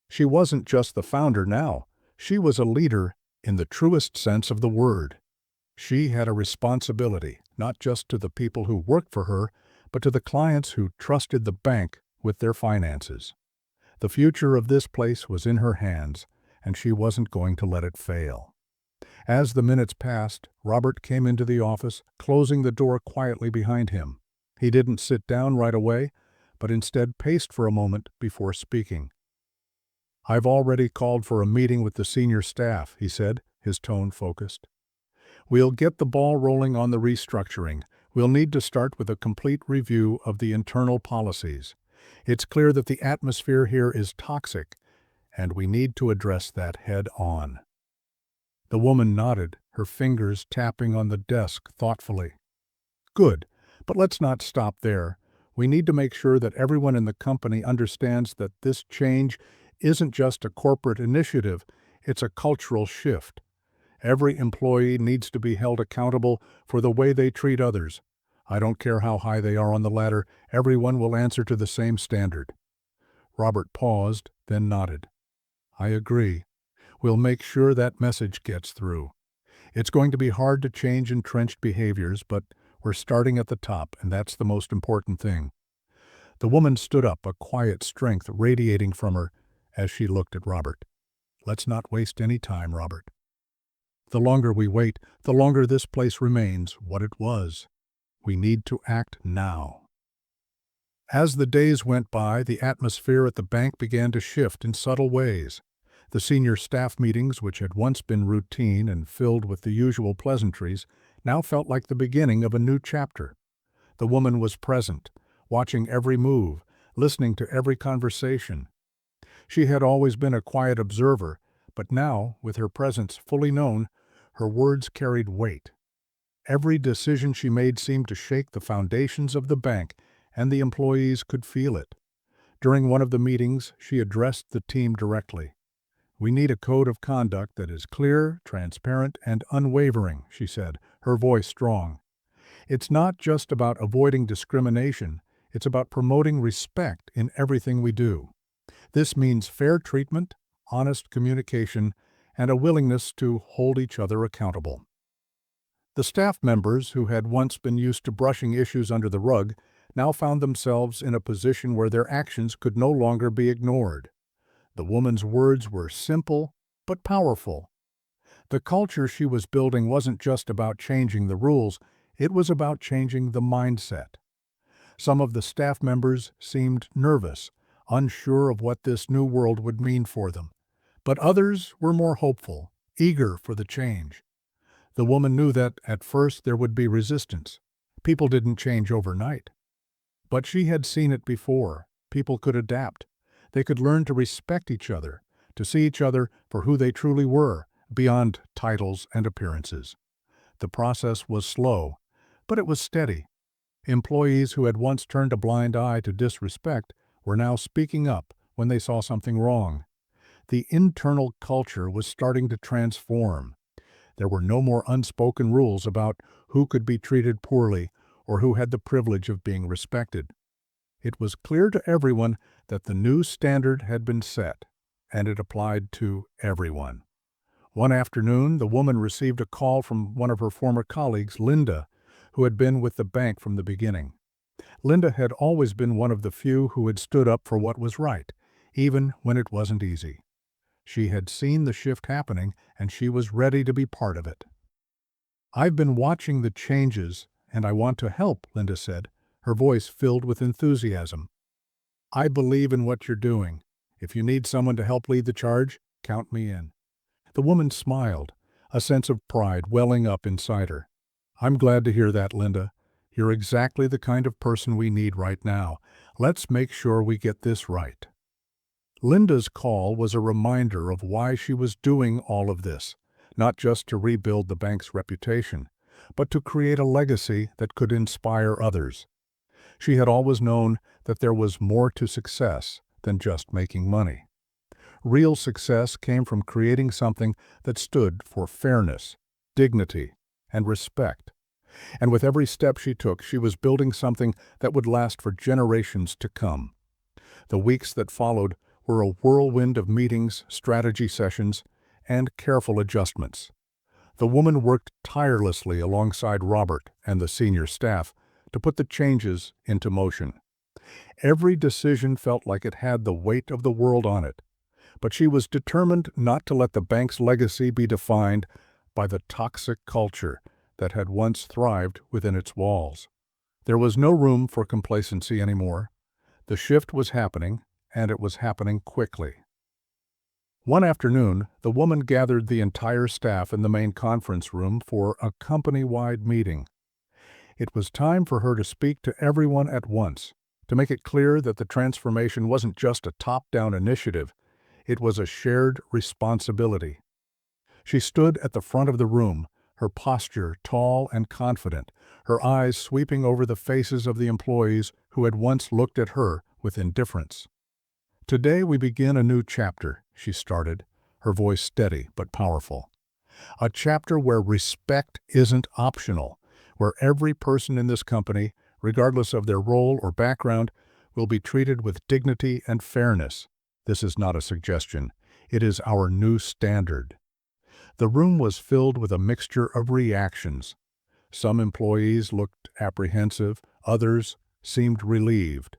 She wasn't just the founder now. She was a leader in the truest sense of the word. She had a responsibility, not just to the people who worked for her, but to the clients who trusted the bank with their finances. The future of this place was in her hands, and she wasn't going to let it fail. As the minutes passed, Robert came into the office, closing the door quietly behind him. He didn't sit down right away, but instead paced for a moment before speaking. "I've already called for a meeting with the senior staff," he said, his tone focused. "We'll get the ball rolling on the restructuring. We'll need to start with a complete review of the internal policies. It's clear that the atmosphere here is toxic, and we need to address that head on." The woman nodded, her fingers tapping on the desk thoughtfully. "Good, but let's not stop there. We need to make sure that everyone in the company understands that this change isn't just a corporate initiative, it's a cultural shift. Every employee needs to be held accountable for the way they treat others. I don't care how high they are on the ladder, everyone will answer to the same standard." Robert paused, then nodded. "I agree. We'll make sure that message gets through. It's going to be hard to change entrenched behaviors, but we're starting at the top, and that's the most important thing." The woman stood up, a quiet strength radiating from her as she looked at Robert. "Let's not waste any time, Robert. The longer we wait, the longer this place remains what it was. We need to act now." As the days went by, the atmosphere at the bank began to shift in subtle ways. The senior staff meetings, which had once been routine and filled with the usual pleasantries, now felt like the beginning of a new chapter. The woman was present, watching every move, listening to every conversation. She had always been a quiet observer, but now, with her presence fully known, her words carried weight. Every decision she made seemed to shake the foundations of the bank, and the employees could feel it. During one of the meetings, she addressed the team directly. "We need a code of conduct that is clear, transparent, and unwavering," she said, her voice strong. It's not just about avoiding discrimination, it's about promoting respect in everything we do. This means fair treatment, honest communication, and a willingness to hold each other accountable. The staff members, who had once been used to brushing issues under the rug, now found themselves in a position where their actions could no longer be ignored. The woman's words were simple but powerful. The culture she was building wasn't just about changing the rules, it was about changing the mindset. Some of the staff members seemed nervous, unsure of what this new world would mean for them. But others were more hopeful, eager for the change. The woman knew that, at first, there would be resistance. People didn't change overnight. But she had seen it before. People could adapt. They could learn to respect each other, to see each other for who they truly were, beyond titles and appearances. The process was slow, but it was steady. Employees who had once turned a blind eye to disrespect were now speaking up when they saw something wrong. The internal culture was starting to transform. There were no more unspoken rules about who could be treated poorly or who had the privilege of being respected. It was clear to everyone that the new standard had been set, and it applied to everyone. One afternoon, the woman received a call from one of her former colleagues, Linda, who had been with the bank from the beginning. Linda had always been one of the few who had stood up for what was right, even when it wasn't easy. She had seen the shift happening, and she was ready to be part of it. "I've been watching the changes, and I want to help," Linda said, her voice filled with enthusiasm. "I believe in what you're doing. If you need someone to help lead the charge, count me in." The woman smiled, a sense of pride welling up inside her. "I'm glad to hear that, Linda. You're exactly the kind of person we need right now. Let's make sure we get this right." Linda's call was a reminder of why she was doing all of this, not just to rebuild the bank's reputation, but to create a legacy that could inspire others. She had always known that there was more to success than just making money. Real success came from creating something that stood for fairness, dignity, and respect. And with every step she took, she was building something that would last for generations to come. The weeks that followed were a whirlwind of meetings, strategy sessions, and careful adjustments. The woman worked tirelessly alongside Robert and the senior staff to put the changes into motion. Every decision felt like it had the weight of the world on it, but she was determined not to let the bank's legacy be defined by the toxic culture that had once thrived within its walls. There was no room for complacency anymore. The shift was happening, and it was happening quickly. One afternoon, the woman gathered the entire staff in the main conference room for a company-wide meeting. It was time for her to speak to everyone at once, to make it clear that the transformation wasn't just a top-down initiative, it was a shared responsibility. She stood at the front of the room, her posture tall and confident, her eyes sweeping over the faces of the employees who had once looked at her with indifference. "Today we begin a new chapter," she started, her voice steady but powerful. "A chapter where respect isn't optional, where every person in this company, regardless of their role or background, will be treated with dignity and fairness. This is not a suggestion. It is our new standard." The room was filled with a mixture of reactions. Some employees looked apprehensive, others seemed relieved.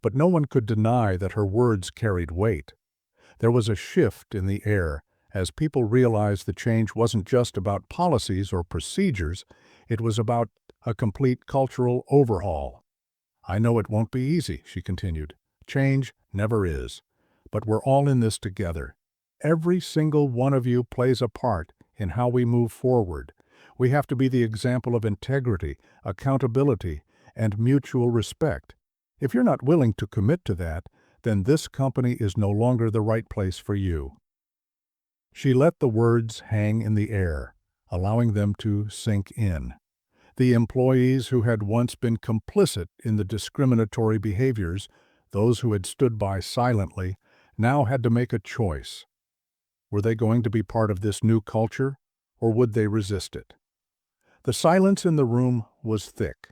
But no one could deny that her words carried weight. There was a shift in the air as people realized the change wasn't just about policies or procedures, it was about a complete cultural overhaul. "I know it won't be easy," she continued. "Change never is. But we're all in this together. Every single one of you plays a part in how we move forward. We have to be the example of integrity, accountability, and mutual respect. If you're not willing to commit to that, then this company is no longer the right place for you." She let the words hang in the air, allowing them to sink in. The employees who had once been complicit in the discriminatory behaviors, those who had stood by silently, now had to make a choice. Were they going to be part of this new culture, or would they resist it? The silence in the room was thick.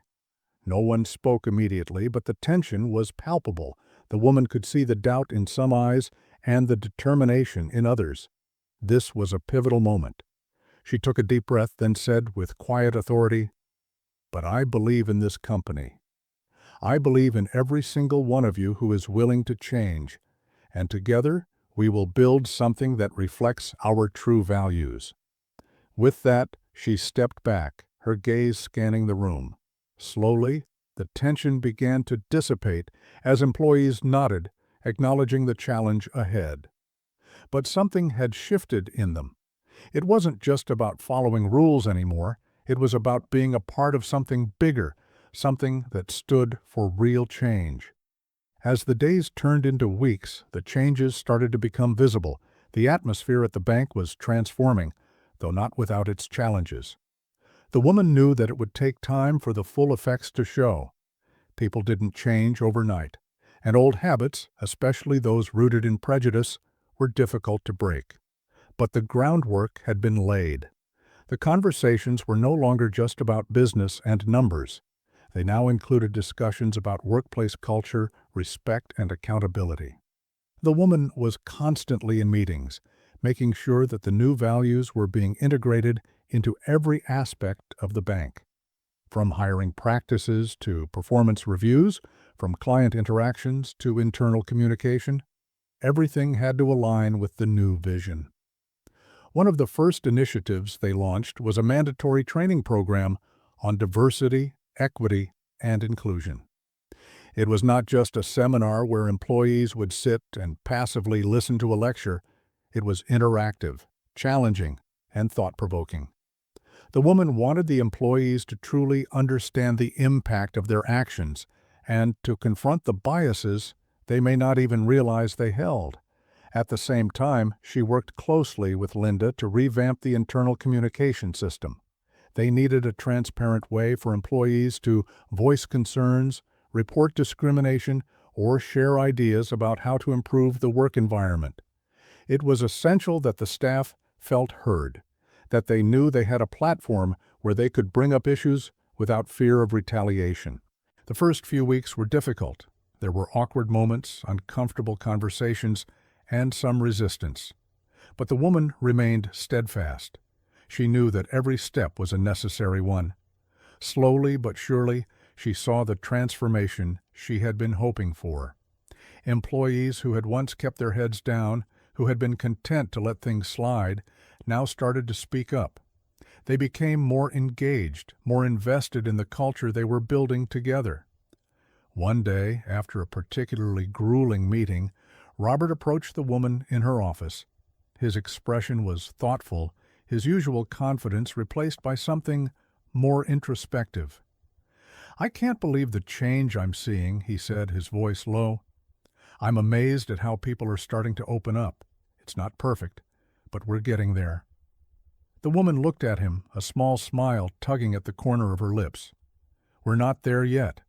No one spoke immediately, but the tension was palpable. The woman could see the doubt in some eyes and the determination in others. This was a pivotal moment. She took a deep breath, then said with quiet authority, "But I believe in this company. I believe in every single one of you who is willing to change, and together we will build something that reflects our true values." With that, she stepped back, her gaze scanning the room. Slowly, the tension began to dissipate as employees nodded, acknowledging the challenge ahead. But something had shifted in them. It wasn't just about following rules anymore. It was about being a part of something bigger, something that stood for real change. As the days turned into weeks, the changes started to become visible. The atmosphere at the bank was transforming, though not without its challenges. The woman knew that it would take time for the full effects to show. People didn't change overnight, and old habits, especially those rooted in prejudice, were difficult to break. But the groundwork had been laid. The conversations were no longer just about business and numbers. They now included discussions about workplace culture, respect, and accountability. The woman was constantly in meetings, making sure that the new values were being integrated into every aspect of the bank. From hiring practices to performance reviews, from client interactions to internal communication, everything had to align with the new vision. One of the first initiatives they launched was a mandatory training program on diversity, equity, and inclusion. It was not just a seminar where employees would sit and passively listen to a lecture. It was interactive, challenging, and thought-provoking. The woman wanted the employees to truly understand the impact of their actions and to confront the biases they may not even realize they held. At the same time, she worked closely with Linda to revamp the internal communication system. They needed a transparent way for employees to voice concerns, report discrimination, or share ideas about how to improve the work environment. It was essential that the staff felt heard, that they knew they had a platform where they could bring up issues without fear of retaliation. The first few weeks were difficult. There were awkward moments, uncomfortable conversations, and some resistance. But the woman remained steadfast. She knew that every step was a necessary one. Slowly but surely, she saw the transformation she had been hoping for. Employees who had once kept their heads down, who had been content to let things slide, now started to speak up. They became more engaged, more invested in the culture they were building together. One day, after a particularly grueling meeting, Robert approached the woman in her office. His expression was thoughtful, his usual confidence replaced by something more introspective. "I can't believe the change I'm seeing," he said, his voice low. "I'm amazed at how people are starting to open up. It's not perfect, but we're getting there." The woman looked at him, a small smile tugging at the corner of her lips. "We're not there yet,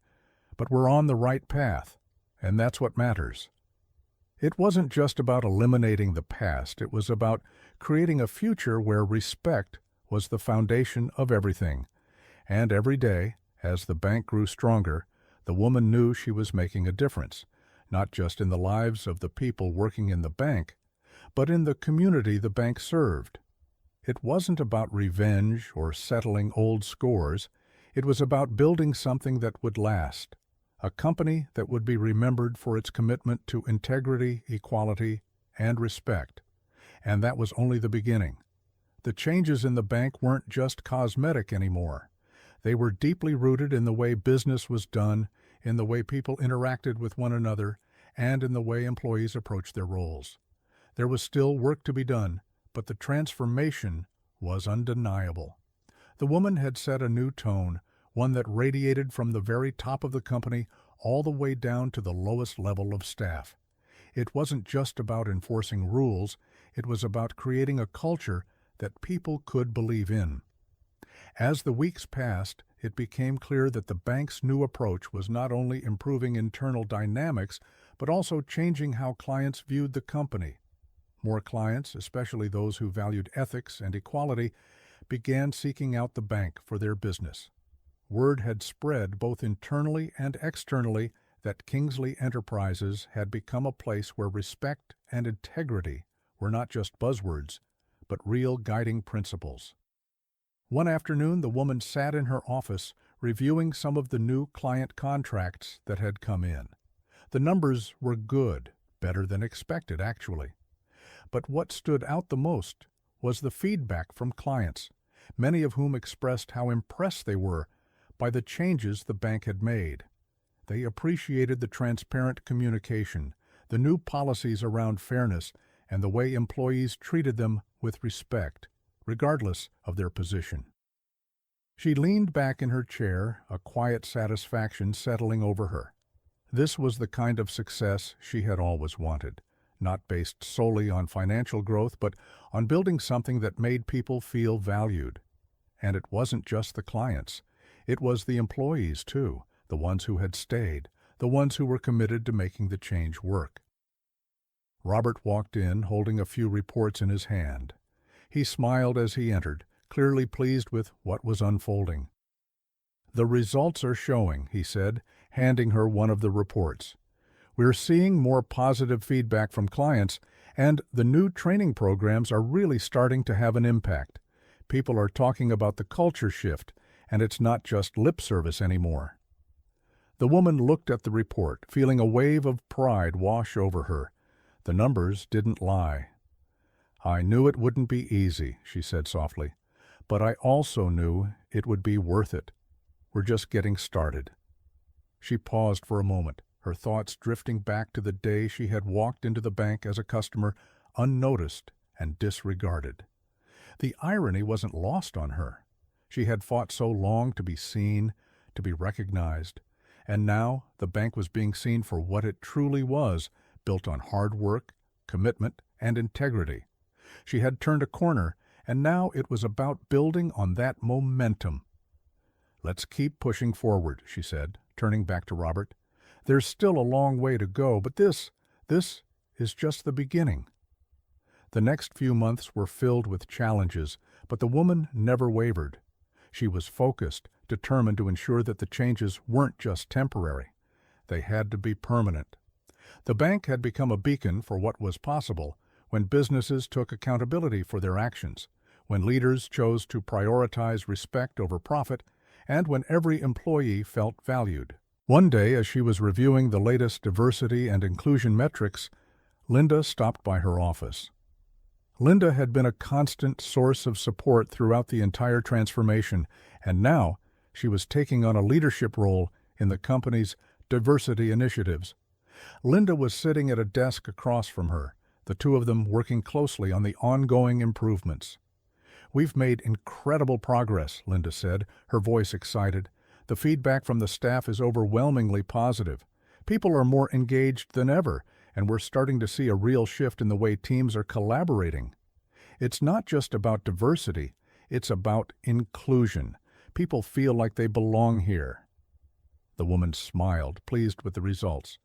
but we're on the right path, and that's what matters." It wasn't just about eliminating the past, it was about creating a future where respect was the foundation of everything. And every day, as the bank grew stronger, the woman knew she was making a difference, not just in the lives of the people working in the bank, but in the community the bank served. It wasn't about revenge or settling old scores. It was about building something that would last, a company that would be remembered for its commitment to integrity, equality, and respect. And that was only the beginning. The changes in the bank weren't just cosmetic anymore. They were deeply rooted in the way business was done, in the way people interacted with one another, and in the way employees approached their roles. There was still work to be done, but the transformation was undeniable. The woman had set a new tone, one that radiated from the very top of the company all the way down to the lowest level of staff. It wasn't just about enforcing rules, it was about creating a culture that people could believe in. As the weeks passed, it became clear that the bank's new approach was not only improving internal dynamics, but also changing how clients viewed the company. More clients, especially those who valued ethics and equality, began seeking out the bank for their business. word had spread both internally and externally that Kingsley Enterprises had become a place where respect and integrity were not just buzzwords, but real guiding principles. One afternoon, the woman sat in her office reviewing some of the new client contracts that had come in. The numbers were good, better than expected, actually. But what stood out the most was the feedback from clients, many of whom expressed how impressed they were by the changes the bank had made. They appreciated the transparent communication, the new policies around fairness, and the way employees treated them with respect, regardless of their position. She leaned back in her chair, a quiet satisfaction settling over her. This was the kind of success she had always wanted, not based solely on financial growth, but on building something that made people feel valued. And it wasn't just the clients. It was the employees, too, the ones who had stayed, the ones who were committed to making the change work. Robert walked in, holding a few reports in his hand. He smiled as he entered, clearly pleased with what was unfolding. "The results are showing," he said, handing her one of the reports. "We're seeing more positive feedback from clients, and the new training programs are really starting to have an impact. People are talking about the culture shift, and it's not just lip service anymore." The woman looked at the report, feeling a wave of pride wash over her. The numbers didn't lie. "I knew it wouldn't be easy," she said softly, "but I also knew it would be worth it. We're just getting started." She paused for a moment, her thoughts drifting back to the day she had walked into the bank as a customer, unnoticed and disregarded. The irony wasn't lost on her. She had fought so long to be seen, to be recognized, and now the bank was being seen for what it truly was, built on hard work, commitment, and integrity. She had turned a corner, and now it was about building on that momentum. "Let's keep pushing forward," she said, turning back to Robert. "There's still a long way to go, but this is just the beginning." The next few months were filled with challenges, but the woman never wavered. She was focused, determined to ensure that the changes weren't just temporary. They had to be permanent. The bank had become a beacon for what was possible when businesses took accountability for their actions, when leaders chose to prioritize respect over profit, and when every employee felt valued. One day, as she was reviewing the latest diversity and inclusion metrics, Linda stopped by her office. Linda had been a constant source of support throughout the entire transformation, and now she was taking on a leadership role in the company's diversity initiatives. Linda was sitting at a desk across from her, the two of them working closely on the ongoing improvements. "We've made incredible progress," Linda said, her voice excited. "The feedback from the staff is overwhelmingly positive. People are more engaged than ever, and we're starting to see a real shift in the way teams are collaborating. It's not just about diversity, it's about inclusion. People feel like they belong here." The woman smiled, pleased with the results.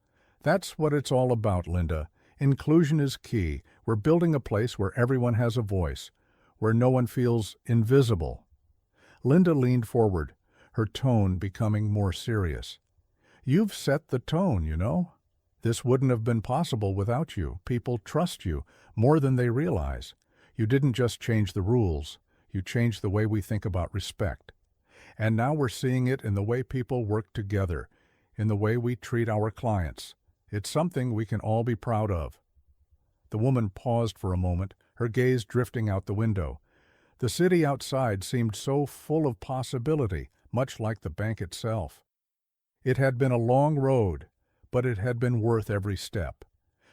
"That's what it's all about, Linda. Inclusion is key. We're building a place where everyone has a voice, where no one feels invisible." Linda leaned forward, her tone becoming more serious. "You've set the tone, you know. This wouldn't have been possible without you. People trust you more than they realize. You didn't just change the rules, you changed the way we think about respect. And now we're seeing it in the way people work together, in the way we treat our clients. It's something we can all be proud of." The woman paused for a moment, her gaze drifting out the window. The city outside seemed so full of possibility, much like the bank itself. It had been a long road, but it had been worth every step.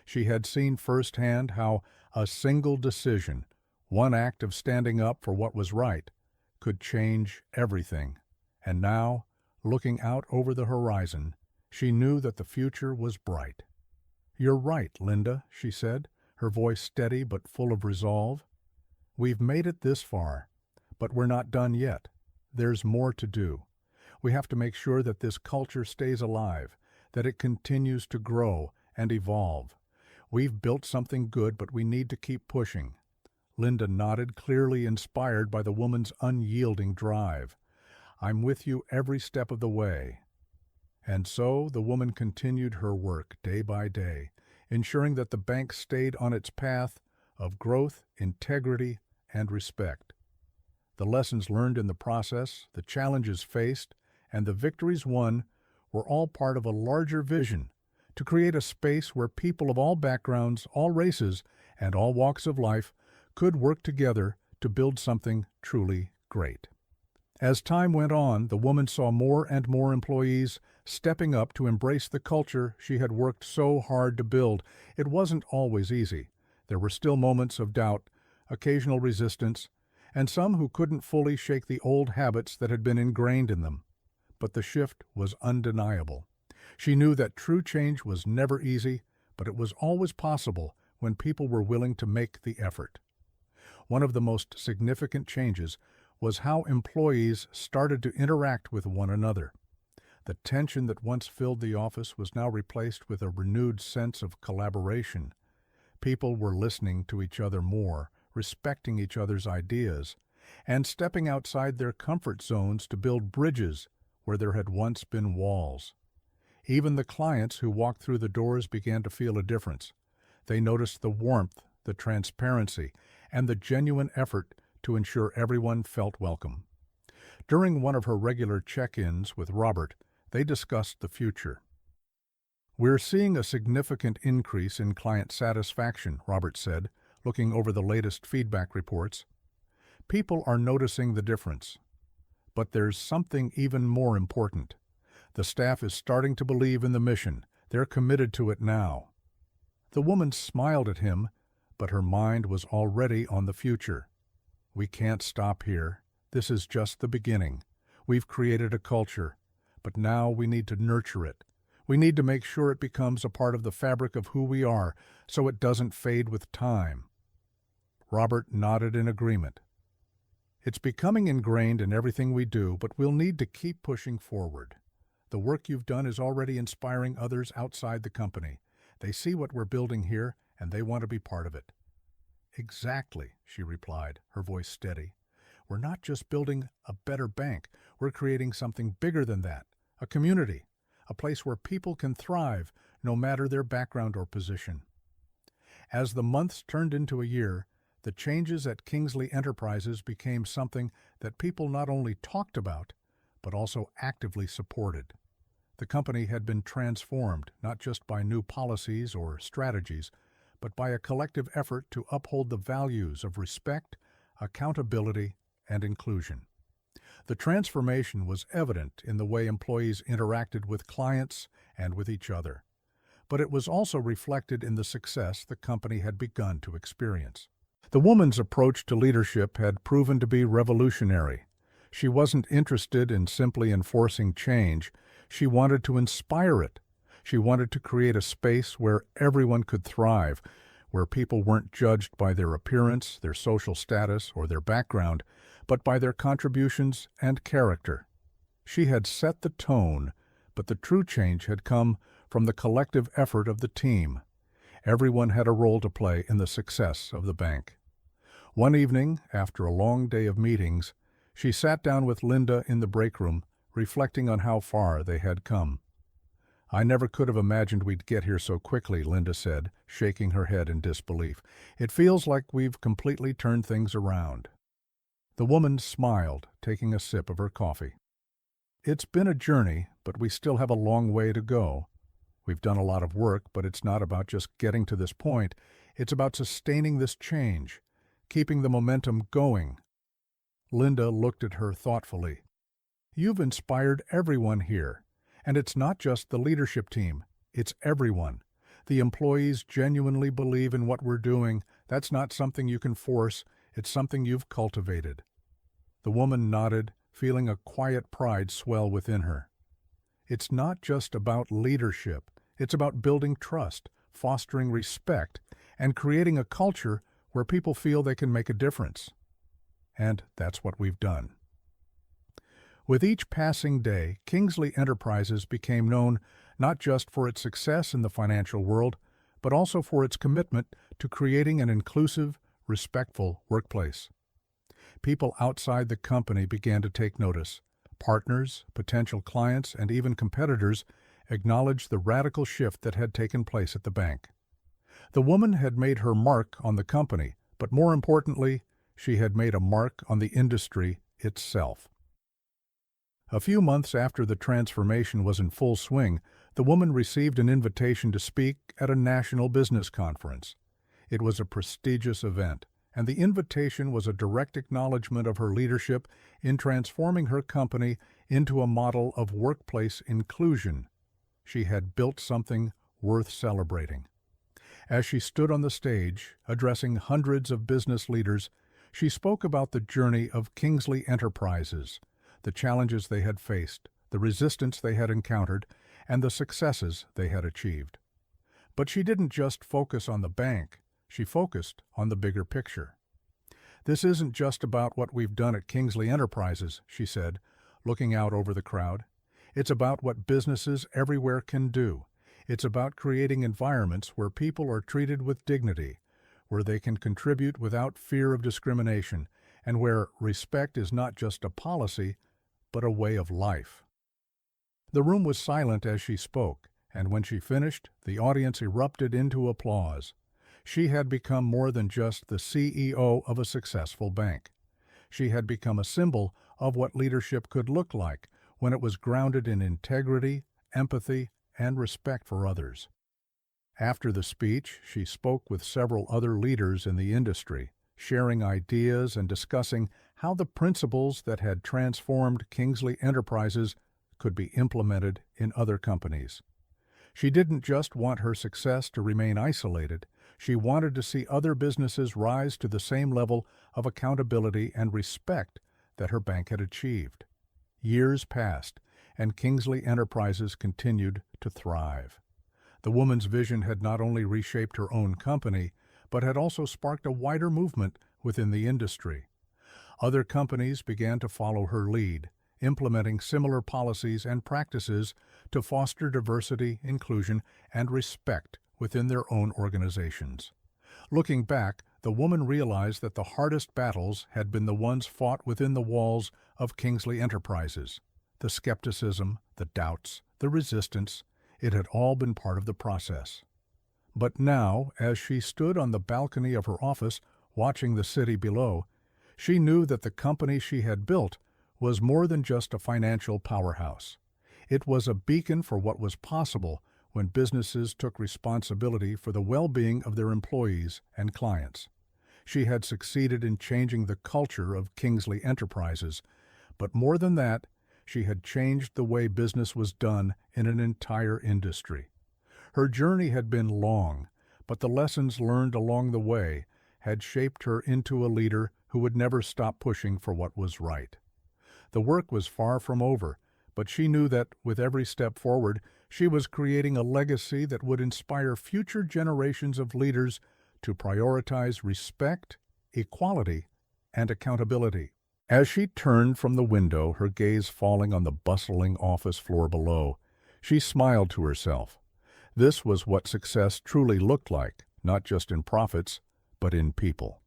She had seen firsthand how a single decision, one act of standing up for what was right, could change everything. And now, looking out over the horizon, she knew that the future was bright. "You're right, Linda," she said, her voice steady but full of resolve. "We've made it this far, but we're not done yet. There's more to do. We have to make sure that this culture stays alive, that it continues to grow and evolve. We've built something good, but we need to keep pushing." Linda nodded, clearly inspired by the woman's unyielding drive. I'm with you every step of the way." And so the woman continued her work day by day, ensuring that the bank stayed on its path of growth, integrity, and respect. The lessons learned in the process, the challenges faced, and the victories won were all part of a larger vision to create a space where people of all backgrounds, all races, and all walks of life could work together to build something truly great. As time went on, the woman saw more and more employees stepping up to embrace the culture she had worked so hard to build. It wasn't always easy. There were still moments of doubt, occasional resistance, and some who couldn't fully shake the old habits that had been ingrained in them. But the shift was undeniable. She knew that true change was never easy, but it was always possible when people were willing to make the effort. One of the most significant changes was how employees started to interact with one another. The tension that once filled the office was now replaced with a renewed sense of collaboration. People were listening to each other more, respecting each other's ideas, and stepping outside their comfort zones to build bridges where there had once been walls. Even the clients who walked through the doors began to feel a difference. They noticed the warmth, the transparency, and the genuine effort to ensure everyone felt welcome. During one of her regular check-ins with Robert, they discussed the future. "We're seeing a significant increase in client satisfaction," Robert said, looking over the latest feedback reports. "People are noticing the difference. But there's something even more important. The staff is starting to believe in the mission. They're committed to it now." The woman smiled at him, but her mind was already on the future. "We can't stop here. This is just the beginning. We've created a culture, but now we need to nurture it. We need to make sure it becomes a part of the fabric of who we are, so it doesn't fade with time." Robert nodded in agreement. "It's becoming ingrained in everything we do, but we'll need to keep pushing forward. The work you've done is already inspiring others outside the company. They see what we're building here, and they want to be part of it." "Exactly," she replied, her voice steady. "We're not just building a better bank. We're creating something bigger than that, a community, a place where people can thrive no matter their background or position." As the months turned into a year, the changes at Kingsley Enterprises became something that people not only talked about, but also actively supported. The company had been transformed not just by new policies or strategies, but by a collective effort to uphold the values of respect, accountability, and inclusion. The transformation was evident in the way employees interacted with clients and with each other, but it was also reflected in the success the company had begun to experience. The woman's approach to leadership had proven to be revolutionary. She wasn't interested in simply enforcing change. She wanted to inspire it. She wanted to create a space where everyone could thrive, where people weren't judged by their appearance, their social status, or their background, but by their contributions and character. She had set the tone, but the true change had come from the collective effort of the team. Everyone had a role to play in the success of the bank. One evening, after a long day of meetings, she sat down with Linda in the break room, reflecting on how far they had come. "I never could have imagined we'd get here so quickly," Linda said, shaking her head in disbelief. "It feels like we've completely turned things around." The woman smiled, taking a sip of her coffee. "It's been a journey, but we still have a long way to go. We've done a lot of work, but it's not about just getting to this point. It's about sustaining this change, keeping the momentum going." Linda looked at her thoughtfully. "You've inspired everyone here. And it's not just the leadership team, it's everyone. The employees genuinely believe in what we're doing. That's not something you can force, it's something you've cultivated." The woman nodded, feeling a quiet pride swell within her. "It's not just about leadership, it's about building trust, fostering respect, and creating a culture where people feel they can make a difference." And that's what we've done. With each passing day, Kingsley Enterprises became known not just for its success in the financial world, but also for its commitment to creating an inclusive, respectful workplace. People outside the company began to take notice. Partners, potential clients, and even competitors acknowledged the radical shift that had taken place at the bank. The woman had made her mark on the company, but more importantly, she had made a mark on the industry itself. A few months after the transformation was in full swing, the woman received an invitation to speak at a national business conference. It was a prestigious event, and the invitation was a direct acknowledgement of her leadership in transforming her company into a model of workplace inclusion. She had built something worth celebrating. As she stood on the stage, addressing hundreds of business leaders, she spoke about the journey of Kingsley Enterprises, the challenges they had faced, the resistance they had encountered, and the successes they had achieved. But she didn't just focus on the bank, she focused on the bigger picture. "This isn't just about what we've done at Kingsley Enterprises," she said, looking out over the crowd. "It's about what businesses everywhere can do. It's about creating environments where people are treated with dignity, where they can contribute without fear of discrimination, and where respect is not just a policy, but a way of life." The room was silent as she spoke, and when she finished, the audience erupted into applause. She had become more than just the CEO of a successful bank. She had become a symbol of what leadership could look like when it was grounded in integrity, empathy, and respect for others. After the speech, she spoke with several other leaders in the industry, sharing ideas and discussing how the principles that had transformed Kingsley Enterprises could be implemented in other companies. She didn't just want her success to remain isolated, she wanted to see other businesses rise to the same level of accountability and respect that her bank had achieved. Years passed, and Kingsley Enterprises continued to thrive. The woman's vision had not only reshaped her own company, but had also sparked a wider movement within the industry. Other companies began to follow her lead, implementing similar policies and practices to foster diversity, inclusion, and respect within their own organizations. Looking back, the woman realized that the hardest battles had been the ones fought within the walls of Kingsley Enterprises. The skepticism, the doubts, the resistance, it had all been part of the process. But now, as she stood on the balcony of her office, watching the city below, she knew that the company she had built was more than just a financial powerhouse. It was a beacon for what was possible when businesses took responsibility for the well-being of their employees and clients. She had succeeded in changing the culture of Kingsley Enterprises, but more than that, she had changed the way business was done in an entire industry. Her journey had been long, but the lessons learned along the way had shaped her into a leader who would never stop pushing for what was right. The work was far from over, but she knew that, with every step forward, she was creating a legacy that would inspire future generations of leaders to prioritize respect, equality, and accountability. As she turned from the window, her gaze falling on the bustling office floor below, she smiled to herself. This was what success truly looked like, not just in profits, but in people.